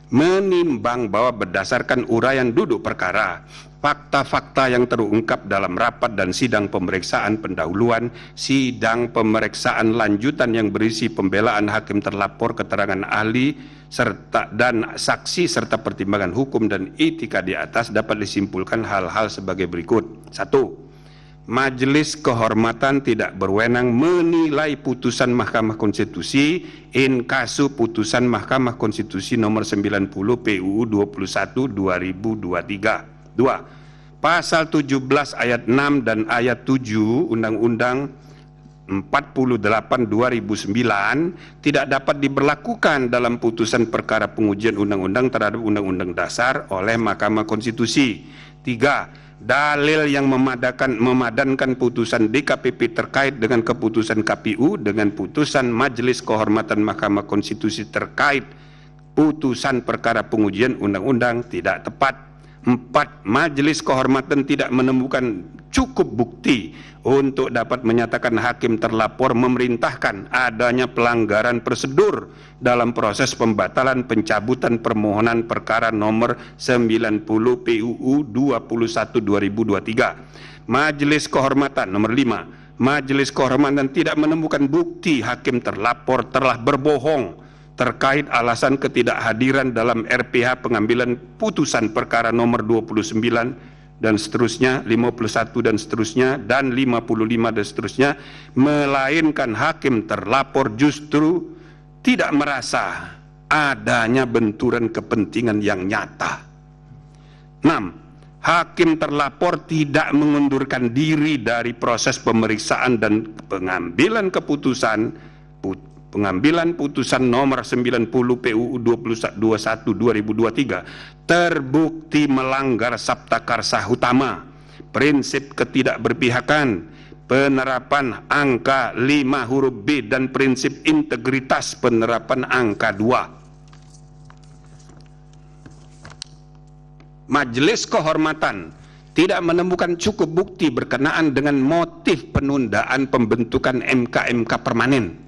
menimbang bahwa berdasarkan uraian duduk perkara, fakta-fakta yang terungkap dalam rapat dan sidang pemeriksaan pendahuluan, sidang pemeriksaan lanjutan yang berisi pembelaan hakim terlapor, keterangan ahli, serta dan saksi serta pertimbangan hukum dan etika di atas dapat disimpulkan hal-hal sebagai berikut. 1. Majelis Kehormatan tidak berwenang menilai putusan Mahkamah Konstitusi in kasu putusan Mahkamah Konstitusi nomor 90 PUU 21 2023. 2. Pasal 17 ayat 6 dan ayat 7 Undang-Undang 48 2009 tidak dapat diberlakukan dalam putusan perkara pengujian undang-undang terhadap Undang-Undang Dasar oleh Mahkamah Konstitusi. 3. Dalil yang memadankan putusan DKPP terkait dengan keputusan KPU dengan putusan Majelis Kehormatan Mahkamah Konstitusi terkait putusan perkara pengujian undang-undang tidak tepat. 4. Majelis Kehormatan tidak menemukan cukup bukti untuk dapat menyatakan hakim terlapor memerintahkan adanya pelanggaran prosedur dalam proses pembatalan pencabutan permohonan perkara nomor 90 PUU 21 2023. Majelis Kehormatan nomor 5. Majelis Kehormatan tidak menemukan bukti hakim terlapor telah berbohong terkait alasan ketidakhadiran dalam RPH pengambilan putusan perkara nomor 29 dan seterusnya, 51 dan seterusnya, dan 55 dan seterusnya, melainkan hakim terlapor justru tidak merasa adanya benturan kepentingan yang nyata. 6. Hakim terlapor tidak mengundurkan diri dari proses pemeriksaan dan pengambilan putusan nomor 90 PUU 21 2023 terbukti melanggar sabta karsa utama, prinsip ketidakberpihakan, penerapan angka 5 huruf B dan prinsip integritas penerapan angka 2. Majelis Kehormatan tidak menemukan cukup bukti berkenaan dengan motif penundaan pembentukan MK-MK permanen,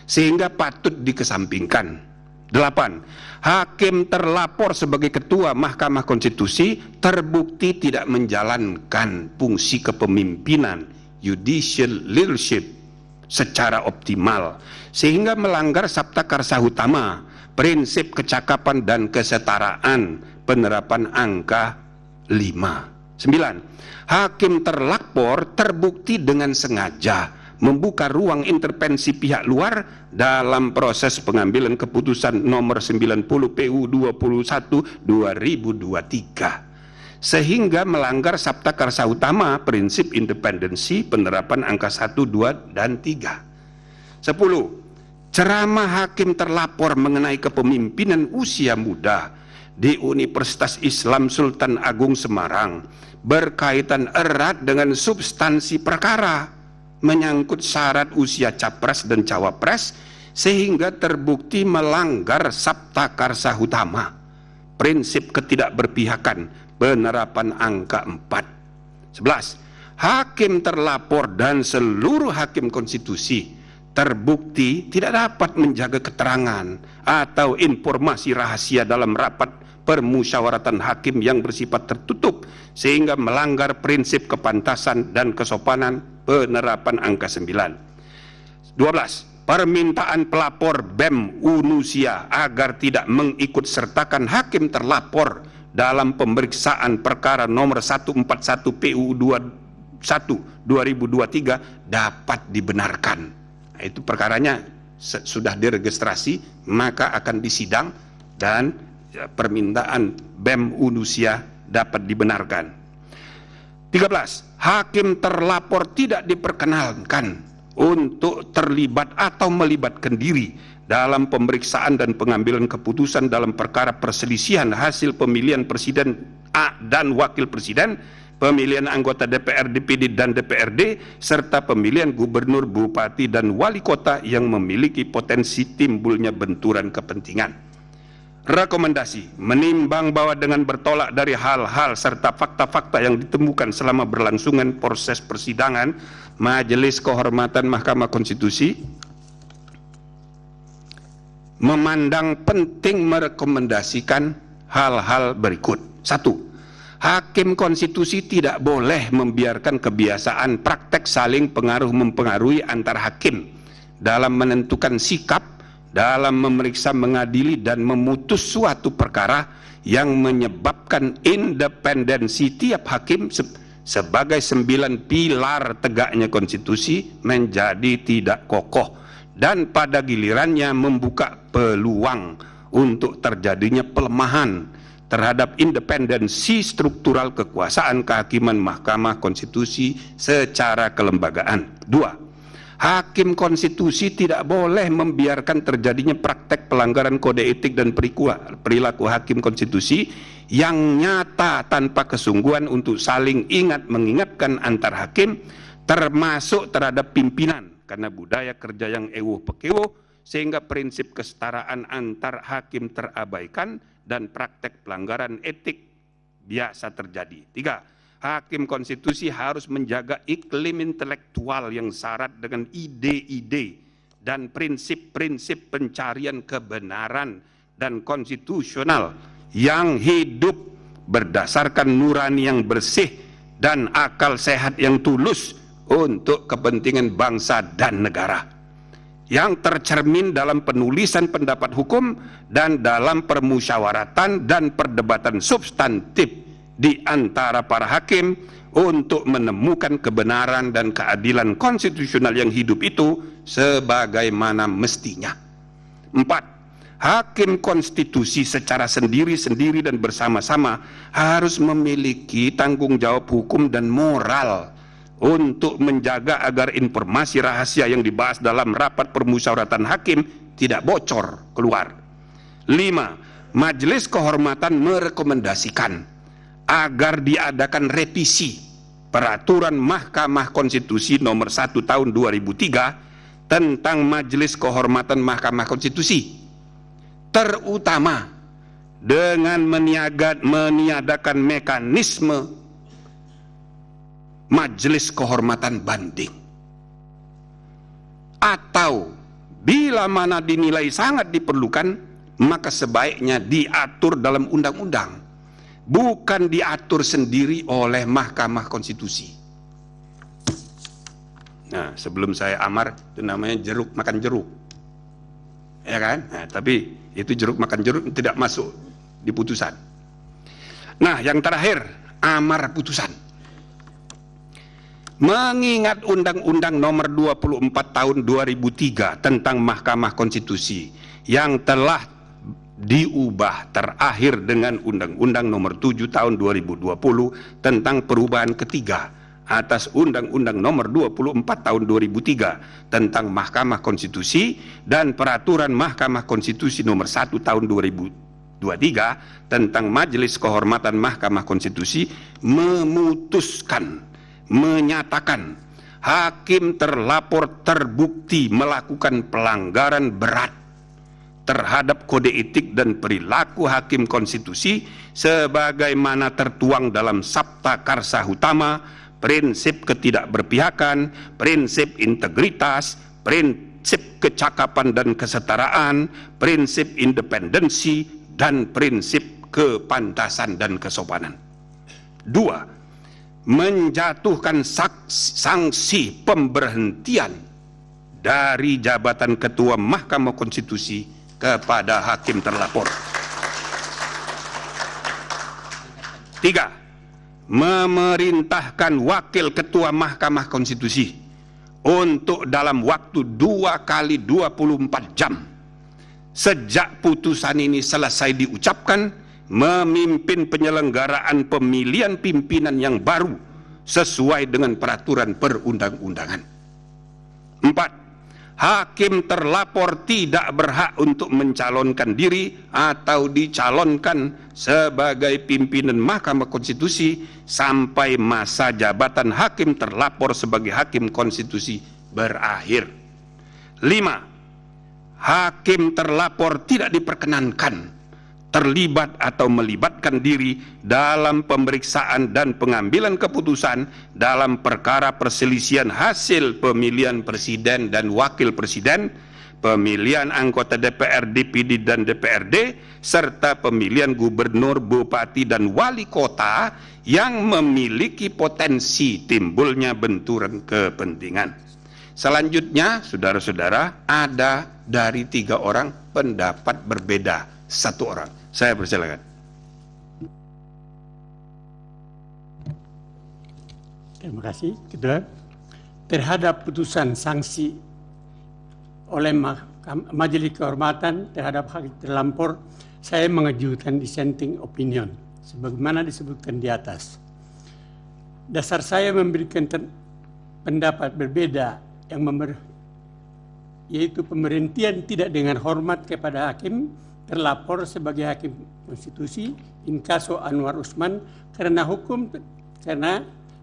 sehingga patut dikesampingkan. 8. Hakim terlapor sebagai Ketua Mahkamah Konstitusi terbukti tidak menjalankan fungsi kepemimpinan judicial leadership secara optimal, sehingga melanggar Sabta Karsa Utama, prinsip kecakapan dan kesetaraan, penerapan angka 5. 9. Hakim terlapor terbukti dengan sengaja membuka ruang intervensi pihak luar dalam proses pengambilan keputusan nomor 90 PU 21 2023, sehingga melanggar Sabta Karsa Utama, prinsip independensi, penerapan angka 1, 2, dan 3. 10. Ceramah hakim terlapor mengenai kepemimpinan usia muda di Universitas Islam Sultan Agung Semarang berkaitan erat dengan substansi perkara, menyangkut syarat usia capres dan cawapres, sehingga terbukti melanggar Sabta Karsa Utama, prinsip ketidakberpihakan, penerapan angka 4. 11. Hakim terlapor dan seluruh hakim konstitusi terbukti tidak dapat menjaga keterangan atau informasi rahasia dalam rapat permusyawaratan hakim yang bersifat tertutup, sehingga melanggar prinsip kepantasan dan kesopanan, penerapan angka 9. 12. Permintaan pelapor BEM Unusia agar tidak mengikut sertakan hakim terlapor dalam pemeriksaan perkara nomor 141 PU 21 2023 dapat dibenarkan. Nah, itu perkaranya sudah diregistrasi, maka akan disidang dan permintaan BEM Unusia dapat dibenarkan. 13. Hakim terlapor tidak diperkenankan untuk terlibat atau melibatkan diri dalam pemeriksaan dan pengambilan keputusan dalam perkara perselisihan hasil pemilihan presiden dan wakil presiden, pemilihan anggota DPR, DPD, dan DPRD, serta pemilihan gubernur, bupati, dan wali kota yang memiliki potensi timbulnya benturan kepentingan. Rekomendasi: menimbang bahwa dengan bertolak dari hal-hal serta fakta-fakta yang ditemukan selama berlangsungan proses persidangan, Majelis Kehormatan Mahkamah Konstitusi memandang penting merekomendasikan hal-hal berikut. 1. Hakim konstitusi tidak boleh membiarkan kebiasaan praktek saling pengaruh-mempengaruhi antar hakim dalam menentukan sikap, dalam memeriksa, mengadili, dan memutus suatu perkara yang menyebabkan independensi tiap hakim sebagai 9 pilar tegaknya konstitusi menjadi tidak kokoh, dan pada gilirannya membuka peluang untuk terjadinya pelemahan terhadap independensi struktural kekuasaan kehakiman Mahkamah Konstitusi secara kelembagaan. 2. Hakim konstitusi tidak boleh membiarkan terjadinya praktek pelanggaran kode etik dan perilaku hakim konstitusi yang nyata tanpa kesungguhan untuk saling ingat mengingatkan antar hakim, termasuk terhadap pimpinan, karena budaya kerja yang ewuh pekewo, sehingga prinsip kesetaraan antar hakim terabaikan dan praktek pelanggaran etik biasa terjadi. 3. Hakim konstitusi harus menjaga iklim intelektual yang syarat dengan ide-ide dan prinsip-prinsip pencarian kebenaran dan konstitusional yang hidup berdasarkan nurani yang bersih dan akal sehat yang tulus untuk kepentingan bangsa dan negara, yang tercermin dalam penulisan pendapat hukum dan dalam permusyawaratan dan perdebatan substantif di antara para hakim untuk menemukan kebenaran dan keadilan konstitusional yang hidup itu sebagaimana mestinya. 4. Hakim konstitusi secara sendiri-sendiri dan bersama-sama harus memiliki tanggung jawab hukum dan moral untuk menjaga agar informasi rahasia yang dibahas dalam rapat permusyawaratan hakim tidak bocor keluar. 5. Majelis Kehormatan merekomendasikan agar diadakan revisi Peraturan Mahkamah Konstitusi nomor 1 tahun 2003 tentang Majelis Kehormatan Mahkamah Konstitusi, terutama dengan meniadakan mekanisme Majelis Kehormatan banding. Atau bila mana dinilai sangat diperlukan, maka sebaiknya diatur dalam undang-undang, bukan diatur sendiri oleh Mahkamah Konstitusi. Nah, sebelum saya amar, itu namanya jeruk makan jeruk, ya kan? Nah, tapi itu jeruk makan jeruk tidak masuk di putusan. Nah, yang terakhir, amar putusan. Mengingat Undang-Undang Nomor 24 Tahun 2003 tentang Mahkamah Konstitusi yang telah diubah terakhir dengan Undang-Undang Nomor 7 Tahun 2020 tentang perubahan ketiga atas Undang-Undang Nomor 24 Tahun 2003 tentang Mahkamah Konstitusi dan Peraturan Mahkamah Konstitusi Nomor 1 Tahun 2023 tentang Majelis Kehormatan Mahkamah Konstitusi menyatakan hakim terlapor terbukti melakukan pelanggaran berat terhadap kode etik dan perilaku hakim konstitusi sebagaimana tertuang dalam Sabta Karsa Utama, prinsip ketidakberpihakan, prinsip integritas, prinsip kecakapan dan kesetaraan, prinsip independensi, dan prinsip kepantasan dan kesopanan. 2. Menjatuhkan sanksi pemberhentian dari jabatan Ketua Mahkamah Konstitusi kepada hakim terlapor. 3. Memerintahkan Wakil Ketua Mahkamah Konstitusi untuk dalam waktu 2 kali 24 jam sejak putusan ini selesai diucapkan memimpin penyelenggaraan pemilihan pimpinan yang baru sesuai dengan peraturan perundang-undangan. 4. Hakim terlapor tidak berhak untuk mencalonkan diri atau dicalonkan sebagai pimpinan Mahkamah Konstitusi sampai masa jabatan hakim terlapor sebagai hakim konstitusi berakhir. 5. Hakim terlapor tidak diperkenankan terlibat atau melibatkan diri dalam pemeriksaan dan pengambilan keputusan dalam perkara perselisihan hasil pemilihan presiden dan wakil presiden, pemilian anggota DPR, DPD, dan DPRD, serta pemilihan gubernur, bupati, dan wali kota yang memiliki potensi timbulnya benturan kepentingan. Selanjutnya, saudara-saudara, ada dari 3 orang pendapat berbeda 1 orang. Saya persilakan.
Terima kasih, Ketua. Terhadap putusan sanksi oleh Majelis Kehormatan terhadap hakim terlapor, saya mengajukan dissenting opinion, sebagaimana disebutkan di atas. Dasar saya memberikan pendapat berbeda yang yaitu pemberhentian tidak dengan hormat kepada hakim terlapor sebagai hakim konstitusi in caso Anwar Usman karena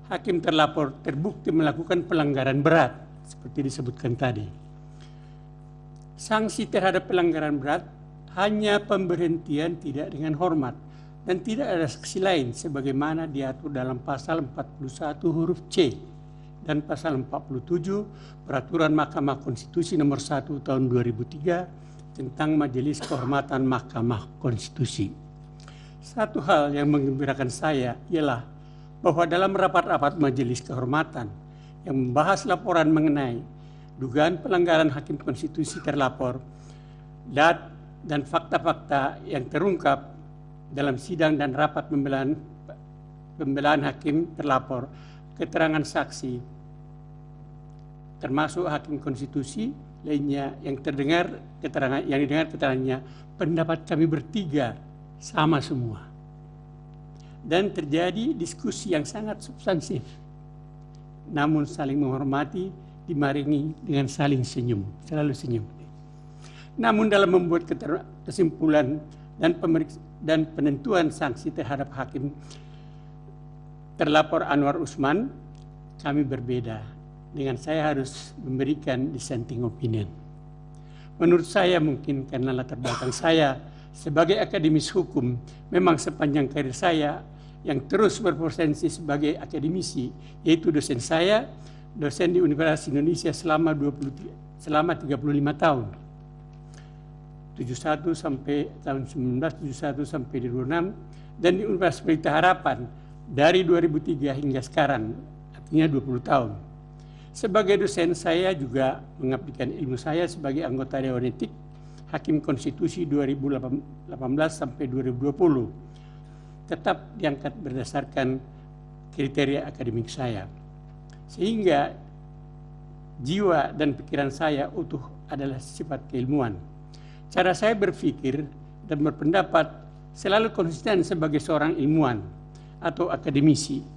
hakim terlapor terbukti melakukan pelanggaran berat seperti disebutkan tadi. Sanksi terhadap pelanggaran berat hanya pemberhentian tidak dengan hormat dan tidak ada sanksi lain sebagaimana diatur dalam pasal 41 huruf C dan pasal 47 Peraturan Mahkamah Konstitusi Nomor 1 Tahun 2003 tentang Majelis Kehormatan Mahkamah Konstitusi. Satu hal yang menggembirakan saya ialah bahwa dalam rapat-rapat Majelis Kehormatan yang membahas laporan mengenai dugaan pelanggaran hakim konstitusi terlapor dan fakta-fakta yang terungkap dalam sidang dan rapat pembelaan hakim terlapor, keterangan saksi termasuk hakim konstitusi lainnya yang didengar keterangannya, pendapat kami bertiga sama semua. Dan terjadi diskusi yang sangat substansif, namun saling menghormati, dimaringi dengan saling senyum, selalu senyum. Namun dalam membuat kesimpulan dan penentuan sanksi terhadap hakim terlapor Anwar Usman, kami berbeda. Dengan saya harus memberikan dissenting opinion. Menurut saya mungkin karena latar belakang saya sebagai akademis hukum, memang sepanjang karir saya yang terus berpotensi sebagai akademisi, yaitu dosen saya, dosen di Universitas Indonesia selama 35 tahun. 71 sampai tahun 1971 sampai 2006, dan di Universitas Pelita Harapan dari 2003 hingga sekarang, artinya 20 tahun. Sebagai dosen saya juga mengabdikan ilmu saya sebagai anggota Dewan Etik Hakim Konstitusi 2018 sampai 2020. Tetap diangkat berdasarkan kriteria akademik saya. Sehingga jiwa dan pikiran saya utuh adalah sifat keilmuan. Cara saya berpikir dan berpendapat selalu konsisten sebagai seorang ilmuwan atau akademisi.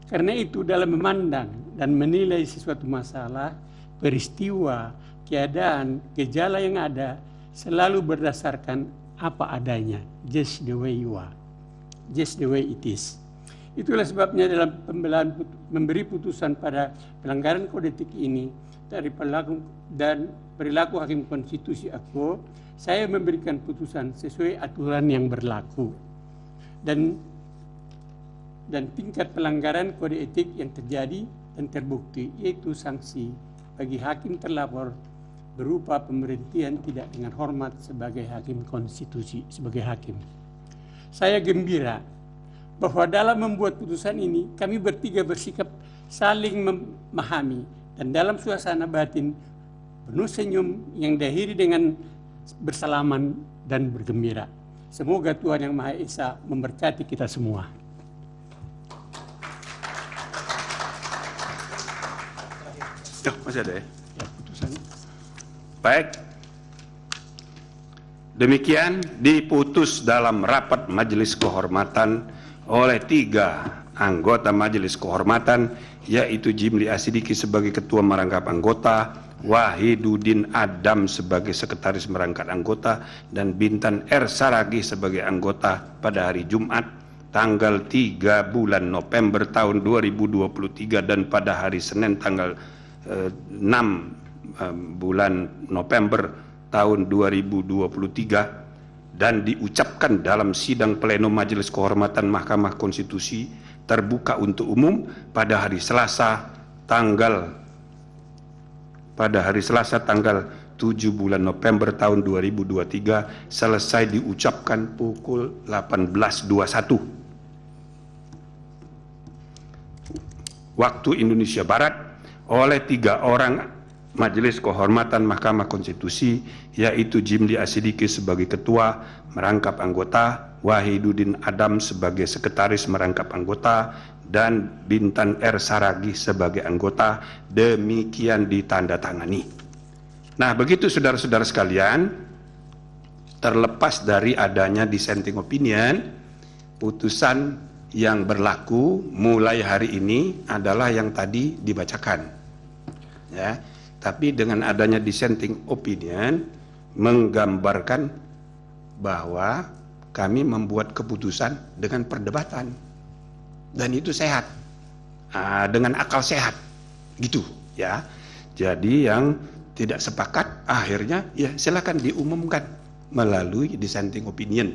Karena itu dalam memandang dan menilai sesuatu masalah, peristiwa, keadaan, gejala yang ada selalu berdasarkan apa adanya, just the way you are, just the way it is. Itulah sebabnya dalam pembelaan memberi putusan pada pelanggaran kode etik ini dari perilaku Hakim Konstitusi Aku, saya memberikan putusan sesuai aturan yang berlaku dan tingkat pelanggaran kode etik yang terjadi dan terbukti, yaitu sanksi bagi hakim terlapor berupa pemberhentian tidak dengan hormat sebagai hakim konstitusi, sebagai hakim. Saya gembira bahwa dalam membuat putusan ini kami bertiga bersikap saling memahami dan dalam suasana batin penuh senyum yang diakhiri dengan bersalaman dan bergembira. Semoga Tuhan Yang Maha Esa memberkati kita semua.
Masih ada ya? Ya, putusan. Baik. Demikian diputus dalam rapat Majelis Kehormatan oleh 3 anggota Majelis Kehormatan, yaitu Jimli Asidiki sebagai Ketua Merangkap Anggota, Wahiduddin Adam sebagai Sekretaris Merangkap Anggota, dan Bintan R. Saragih sebagai anggota pada hari Jumat tanggal 3 bulan November tahun 2023 dan pada hari Senin tanggal 6 bulan November tahun 2023 dan diucapkan dalam sidang pleno Majelis Kehormatan Mahkamah Konstitusi terbuka untuk umum pada hari Selasa tanggal 7 bulan November tahun 2023 selesai diucapkan pukul 18.21 waktu Indonesia Barat oleh 3 orang Majelis Kehormatan Mahkamah Konstitusi, yaitu Jimli Asidiki sebagai Ketua Merangkap Anggota, Wahiduddin Adam sebagai Sekretaris Merangkap Anggota, dan Bintan R. Saragih sebagai anggota. Demikian ditandatangani. Nah, begitu saudara-saudara sekalian, terlepas dari adanya dissenting opinion, putusan yang berlaku mulai hari ini adalah yang tadi dibacakan. Ya, tapi dengan adanya dissenting opinion menggambarkan bahwa kami membuat keputusan dengan perdebatan. Dan itu sehat, dengan akal sehat, gitu ya. Jadi yang tidak sepakat akhirnya ya silakan diumumkan melalui dissenting opinion,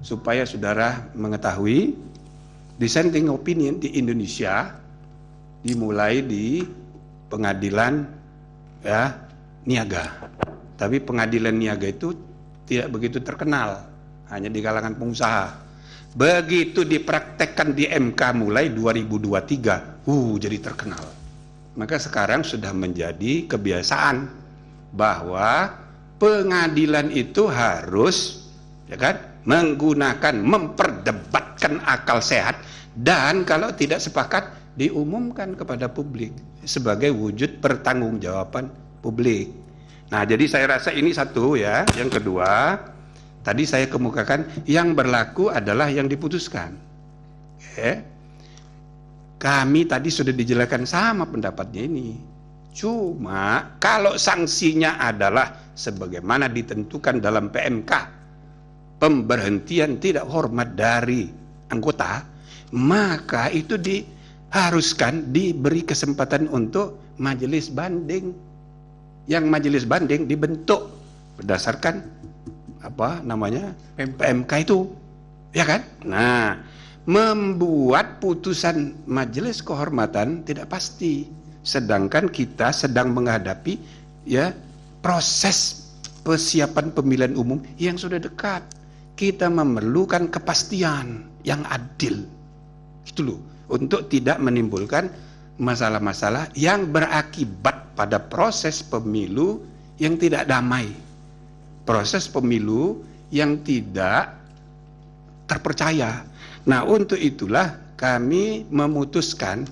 supaya saudara mengetahui dissenting opinion di Indonesia dimulai di pengadilan ya niaga. Tapi pengadilan niaga itu tidak begitu terkenal, hanya di kalangan pengusaha. Begitu dipraktekkan di MK mulai 2023, jadi terkenal. Maka sekarang sudah menjadi kebiasaan bahwa pengadilan itu harus ya kan menggunakan, memperdebatkan akal sehat, dan kalau tidak sepakat diumumkan kepada publik sebagai wujud pertanggungjawaban publik. Nah, jadi saya rasa ini satu ya. Yang kedua, tadi saya kemukakan yang berlaku adalah yang diputuskan. Kami tadi sudah dijelaskan sama pendapatnya ini. Cuma kalau sanksinya adalah sebagaimana ditentukan dalam PMK, pemberhentian tidak hormat dari anggota, maka itu diharuskan diberi kesempatan untuk majelis banding. Yang majelis banding dibentuk berdasarkan PMK itu, ya kan? Nah, membuat putusan Majelis Kehormatan tidak pasti, sedangkan kita sedang menghadapi ya proses persiapan pemilihan umum yang sudah dekat. Kita memerlukan kepastian yang adil, gitu loh, untuk tidak menimbulkan masalah-masalah yang berakibat pada proses pemilu yang tidak damai, proses pemilu yang tidak terpercaya. Nah, untuk itulah kami memutuskan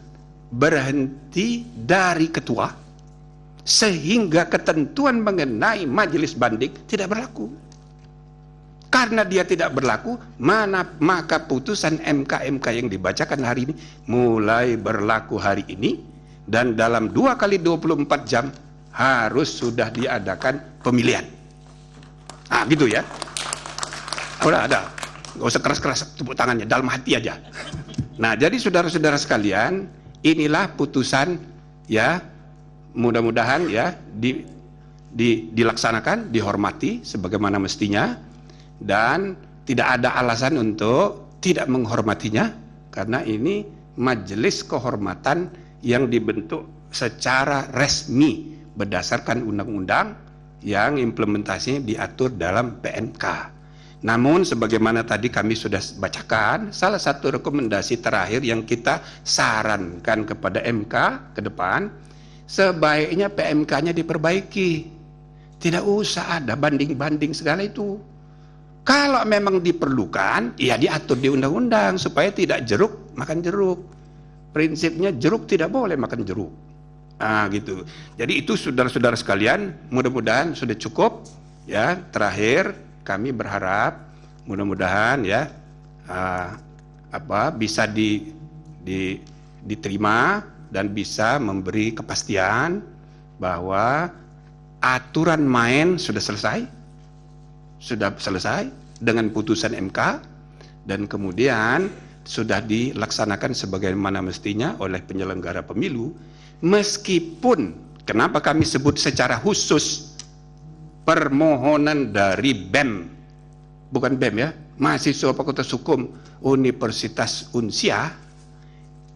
berhenti dari ketua sehingga ketentuan mengenai majelis banding tidak berlaku. Karena dia tidak berlaku, maka putusan MK yang dibacakan hari ini mulai berlaku hari ini, dan dalam 2 kali 24 jam harus sudah diadakan pemilihan. Ah, gitu ya. Udah ada. Gak usah keras-keras tepuk tangannya, dalam hati aja. Nah, jadi saudara-saudara sekalian, inilah putusan ya, mudah-mudahan ya dilaksanakan, dihormati sebagaimana mestinya, dan tidak ada alasan untuk tidak menghormatinya, karena ini majelis kehormatan yang dibentuk secara resmi berdasarkan undang-undang yang implementasinya diatur dalam PMK. Namun sebagaimana tadi kami sudah bacakan, salah satu rekomendasi terakhir yang kita sarankan kepada MK ke depan, sebaiknya PMK-nya diperbaiki. Tidak usah ada banding-banding segala itu. Kalau memang diperlukan, ya diatur di undang-undang supaya tidak jeruk makan jeruk. Prinsipnya jeruk tidak boleh makan jeruk. Nah, gitu. Jadi itu saudara-saudara sekalian, mudah-mudahan sudah cukup ya. Terakhir kami berharap mudah-mudahan ya bisa diterima dan bisa memberi kepastian bahwa aturan main sudah selesai dengan putusan MK, dan kemudian sudah dilaksanakan sebagaimana mestinya oleh penyelenggara pemilu. Meskipun kenapa kami sebut secara khusus permohonan dari BEM, bukan BEM ya, mahasiswa Fakultas Hukum Universitas Unsia,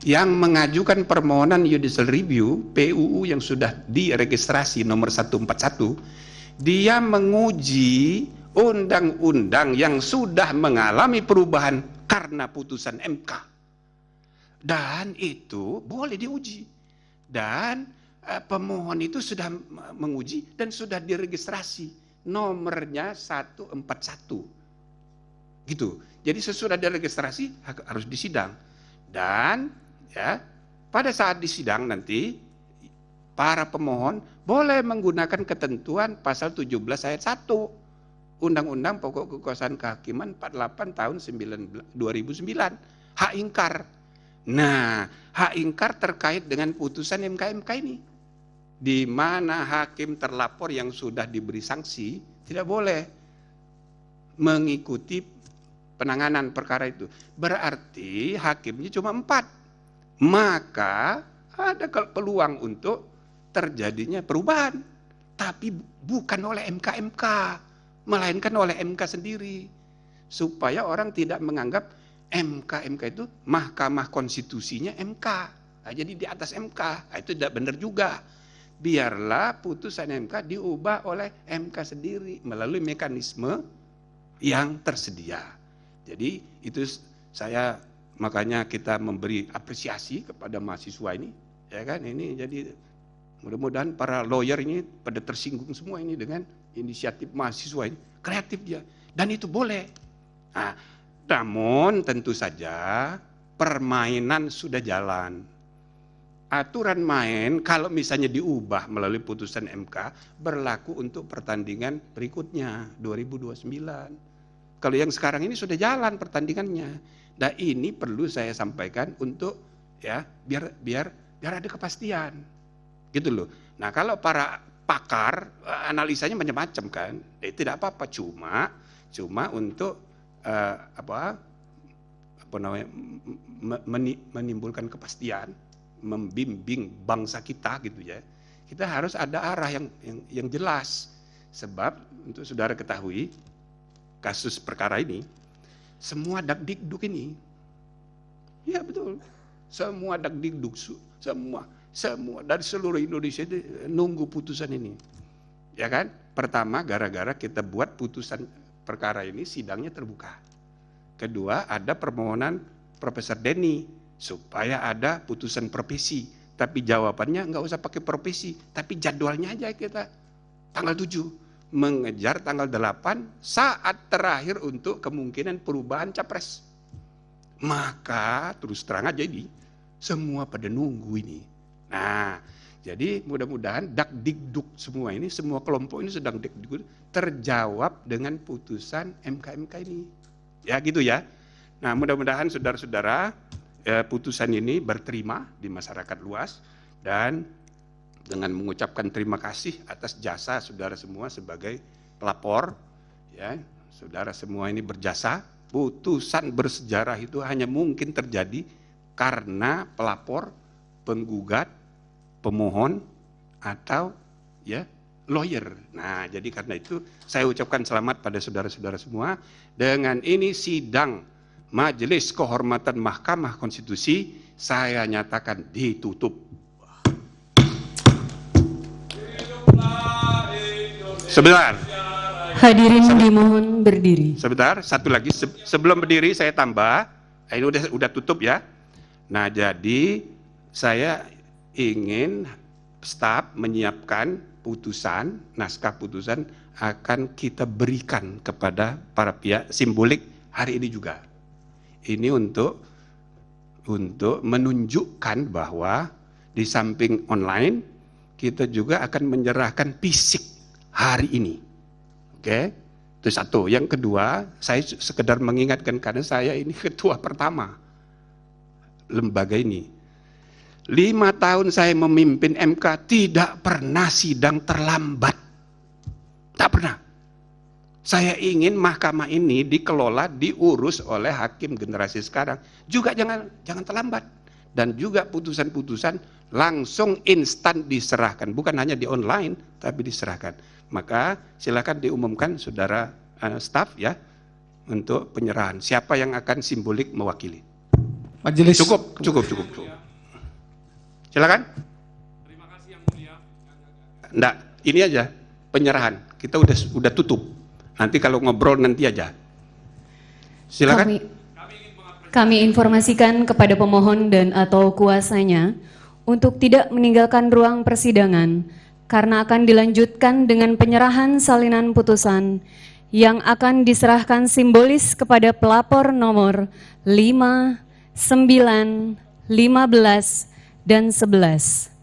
yang mengajukan permohonan judicial review PUU yang sudah diregistrasi nomor 141, dia menguji undang-undang yang sudah mengalami perubahan karena putusan MK, dan itu boleh diuji, dan pemohon itu sudah menguji dan sudah diregistrasi nomornya 141 gitu. Jadi sesudah diregistrasi harus disidang, dan ya pada saat disidang nanti para pemohon boleh menggunakan ketentuan pasal 17 ayat 1 Undang-Undang Pokok Kekuasaan Kehakiman 48 tahun 2009, hak ingkar. Nah, hak ingkar terkait dengan putusan MK ini, di mana hakim terlapor yang sudah diberi sanksi tidak boleh mengikuti penanganan perkara itu. Berarti hakimnya cuma 4, maka ada peluang untuk terjadinya perubahan, tapi bukan oleh MK, melainkan oleh MK sendiri, supaya orang tidak menganggap MK itu Mahkamah Konstitusinya MK, jadi di atas MK. Nah, itu tidak benar juga. Biarlah putusan MK diubah oleh MK sendiri melalui mekanisme yang tersedia. Jadi itu saya, makanya kita memberi apresiasi kepada mahasiswa ini, ya kan? Ini jadi mudah-mudahan para lawyer ini pada tersinggung semua ini dengan inisiatif mahasiswa ini, kreatif dia, dan itu boleh. Nah, namun tentu saja permainan sudah jalan. Aturan main kalau misalnya diubah melalui putusan MK berlaku untuk pertandingan berikutnya 2029. Kalau yang sekarang ini sudah jalan pertandingannya. Nah, ini perlu saya sampaikan untuk ya biar ada kepastian. Gitu loh. Nah, kalau para pakar analisanya macam-macam kan. Tidak apa-apa, cuma untuk menimbulkan kepastian, membimbing bangsa kita gitu ya. Kita harus ada arah yang jelas. Sebab untuk saudara ketahui, kasus perkara ini semua dakdikduk ini Ya betul. Semua dakdikduk, semua dari seluruh Indonesia itu nunggu putusan ini. Ya kan? Pertama, gara-gara kita buat putusan perkara ini sidangnya terbuka. Kedua, ada permohonan Profesor Denny supaya ada putusan profesi. Tapi jawabannya nggak usah pakai profesi, tapi jadwalnya aja kita tanggal 7 mengejar tanggal 8 saat terakhir untuk kemungkinan perubahan capres. Maka terus terang aja ini semua pada nunggu ini. Nah, jadi mudah-mudahan dakdikduk semua ini, semua kelompok ini sedang dakdikduk terjawab dengan putusan MK ini. Ya gitu ya. Nah, mudah-mudahan saudara-saudara putusan ini berterima di masyarakat luas, dan dengan mengucapkan terima kasih atas jasa saudara semua sebagai pelapor, ya, saudara semua ini berjasa. Putusan bersejarah itu hanya mungkin terjadi karena pelapor, penggugat, pemohon, atau ya lawyer. Nah, jadi karena itu saya ucapkan selamat pada saudara-saudara semua. Dengan ini sidang Majelis Kehormatan Mahkamah Konstitusi saya nyatakan ditutup. Sebentar.
Hadirin dimohon berdiri.
Sebentar, satu lagi sebelum berdiri saya tambah. Ini udah tutup ya. Nah, jadi saya ingin staf menyiapkan putusan, naskah putusan akan kita berikan kepada para pihak simbolik hari ini juga. Ini untuk menunjukkan bahwa di samping online kita juga akan menyerahkan fisik hari ini. Oke, itu satu. Yang kedua, saya sekedar mengingatkan karena saya ini ketua pertama lembaga ini. 5 tahun saya memimpin MK tidak pernah sidang terlambat. Tak pernah. Saya ingin mahkamah ini dikelola, diurus oleh hakim generasi sekarang. Juga jangan terlambat. Dan juga putusan-putusan langsung instan diserahkan. Bukan hanya di online, tapi diserahkan. Maka silakan diumumkan saudara staf ya, untuk penyerahan. Siapa yang akan simbolik mewakili?
Majelis.
Cukup. Silakan.
Terima kasih yang mulia.
Enggak, ini aja penyerahan. Kita udah tutup. Nanti kalau ngobrol nanti aja. Silakan.
Kami informasikan kepada pemohon dan atau kuasanya untuk tidak meninggalkan ruang persidangan karena akan dilanjutkan dengan penyerahan salinan putusan yang akan diserahkan simbolis kepada pelapor nomor 5, 9, 15, dan 11.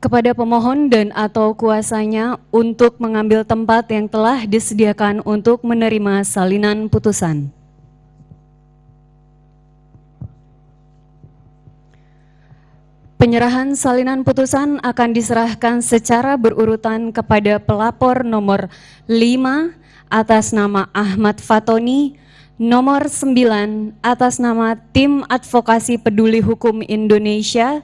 Kepada pemohon dan atau kuasanya untuk mengambil tempat yang telah disediakan untuk menerima salinan putusan. Penyerahan salinan putusan akan diserahkan secara berurutan kepada pelapor nomor 5 atas nama Ahmad Fatoni, nomor 9 atas nama Tim Advokasi Peduli Hukum Indonesia,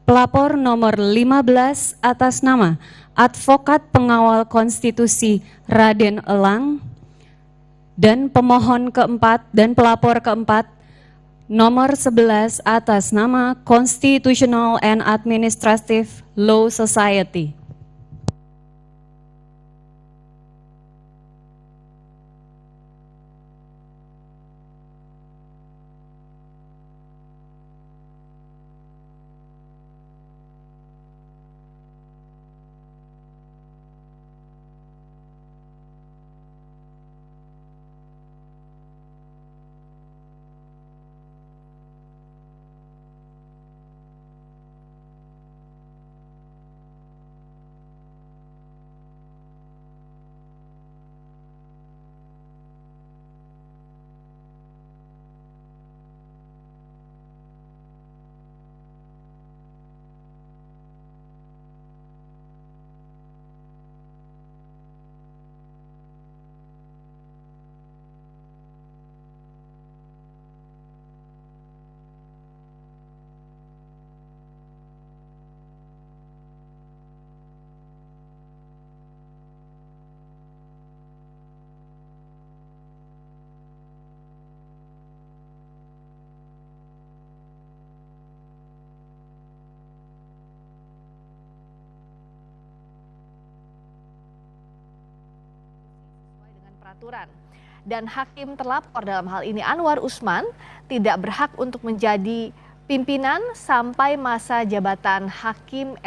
pelapor nomor 15 atas nama Advokat Pengawal Konstitusi Raden Elang, dan pemohon keempat dan pelapor keempat nomor 11 atas nama Constitutional and Administrative Law Society.
peraturan. Dan hakim terlapor dalam hal ini Anwar Usman tidak berhak untuk menjadi pimpinan sampai masa jabatan hakim